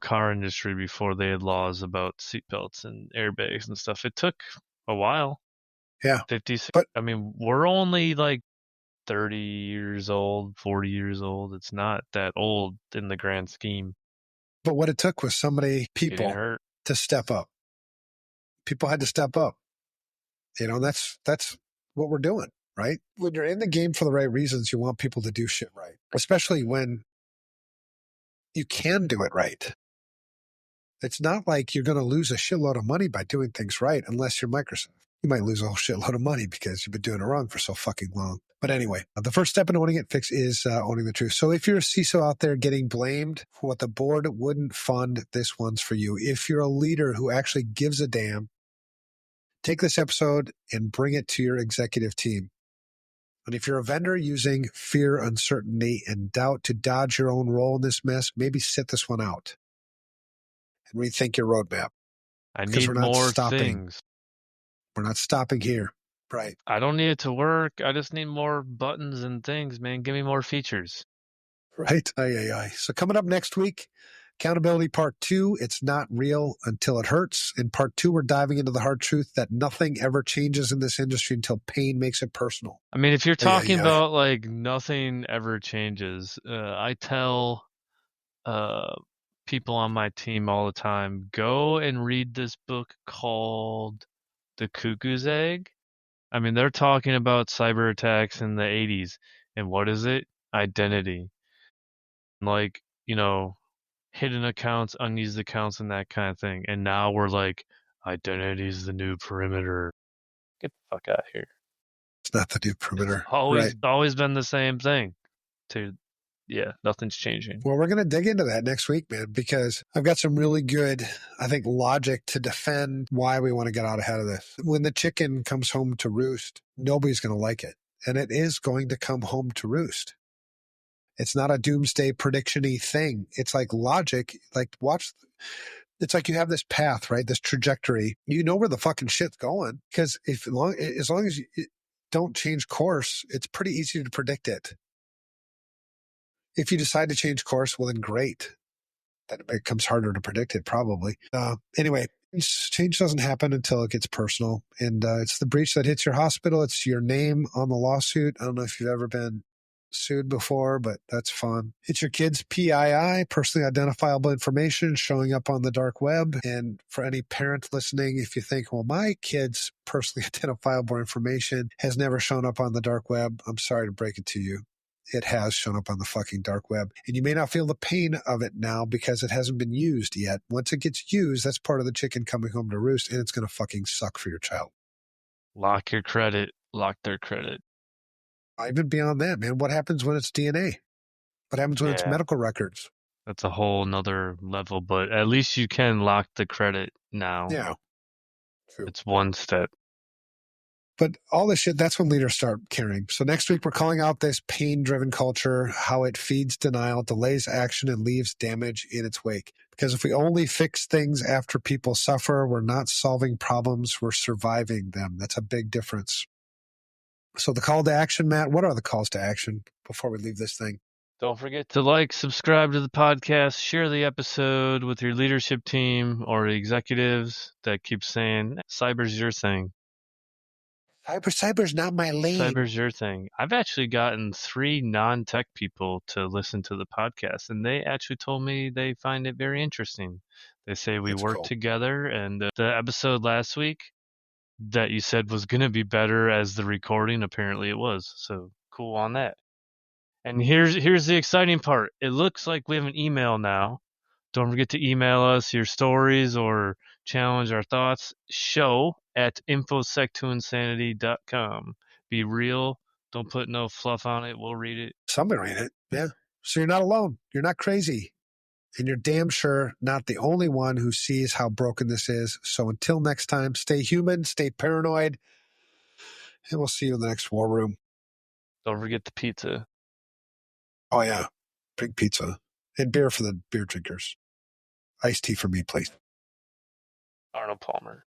car industry before they had laws about seatbelts and airbags and stuff? It took a while. Yeah. 50, But I mean, we're only like 30 years old, 40 years old. It's not that old in the grand scheme. what it took was Getting people hurt. to step up. People had to step up. That's what we're doing, right? When you're in the game for the right reasons, you want people to do shit right, especially when you can do it right. It's not like you're going to lose a shitload of money by doing things right unless you're Microsoft. You might lose a whole shitload of money because you've been doing it wrong for so fucking long. But anyway, the first step in owning it fixed is owning the truth. So if you're a CISO out there getting blamed for what the board wouldn't fund, this one's for you. If you're a leader who actually gives a damn, take this episode and bring it to your executive team. And if you're a vendor using fear, uncertainty, and doubt to dodge your own role in this mess, maybe sit this one out and rethink your roadmap. I Because need we're not more stopping. things. We're not stopping here. Right. I don't need it to work. I just need more buttons and things, man. Give me more features. Right. Aye. So coming up next week, accountability part 2, it's not real until it hurts. In part 2, we're diving into the hard truth that nothing ever changes in this industry until pain makes it personal. I mean, if you're talking about like nothing ever changes, I tell people on my team all the time, go and read this book called The Cuckoo's Egg. I mean, they're talking about cyber attacks in the 80s. And what is it? Identity. Like, hidden accounts, unused accounts, and that kind of thing. And now we're like, identity is the new perimeter. Get the fuck out of here. It's not the new perimeter. It's always Right. always been the same thing. Yeah, nothing's changing. Well, we're going to dig into that next week, man, because I've got some really good, I think, logic to defend why we want to get out ahead of this. When the chicken comes home to roost, nobody's going to like it. And it is going to come home to roost. It's not a doomsday prediction-y thing. It's like logic, like watch. It's like you have this path, right? This trajectory. You know where the fucking shit's going because as long as you don't change course, it's pretty easy to predict it. If you decide to change course, well, then great. Then it becomes harder to predict it, probably. Anyway, change doesn't happen until it gets personal. And it's the breach that hits your hospital. It's your name on the lawsuit. I don't know if you've ever been sued before, but that's fun. It's your kid's PII, personally identifiable information, showing up on the dark web. And for any parent listening, if you think, well, my kid's personally identifiable information has never shown up on the dark web, I'm sorry to break it to you. It has shown up on the fucking dark web. And you may not feel the pain of it now because it hasn't been used yet. Once it gets used, that's part of the chicken coming home to roost, and it's going to fucking suck for your child. Lock your credit. Lock their credit. Even beyond that, man, what happens when it's DNA? What happens when it's medical records? That's a whole nother level, but at least you can lock the credit now. Yeah. True. It's one step. But all this shit, that's when leaders start caring. So next week, we're calling out this pain-driven culture, how it feeds denial, delays action, and leaves damage in its wake. Because if we only fix things after people suffer, we're not solving problems, we're surviving them. That's a big difference. So the call to action, Matt, what are the calls to action before we leave this thing? Don't forget to like, subscribe to the podcast, share the episode with your leadership team or executives that keep saying, cyber's your thing. Cyber's not my lane. Cyber's your thing. I've actually gotten 3 non-tech people to listen to the podcast, and they actually told me they find it very interesting. They say we work together, and the episode last week that you said was going to be better as the recording, apparently it was. So cool on that. And here's the exciting part. It looks like we have an email now. Don't forget to email us your stories or challenge our thoughts. show@infosec2insanity.com. Be real. Don't put no fluff on it. We'll read it. Somebody read it. Yeah. So you're not alone. You're not crazy. And you're damn sure not the only one who sees how broken this is. So until next time, stay human, stay paranoid, and we'll see you in the next war room. Don't forget the pizza. Oh, yeah. Big pizza. And beer for the beer drinkers. Iced tea for me, please. Arnold Palmer.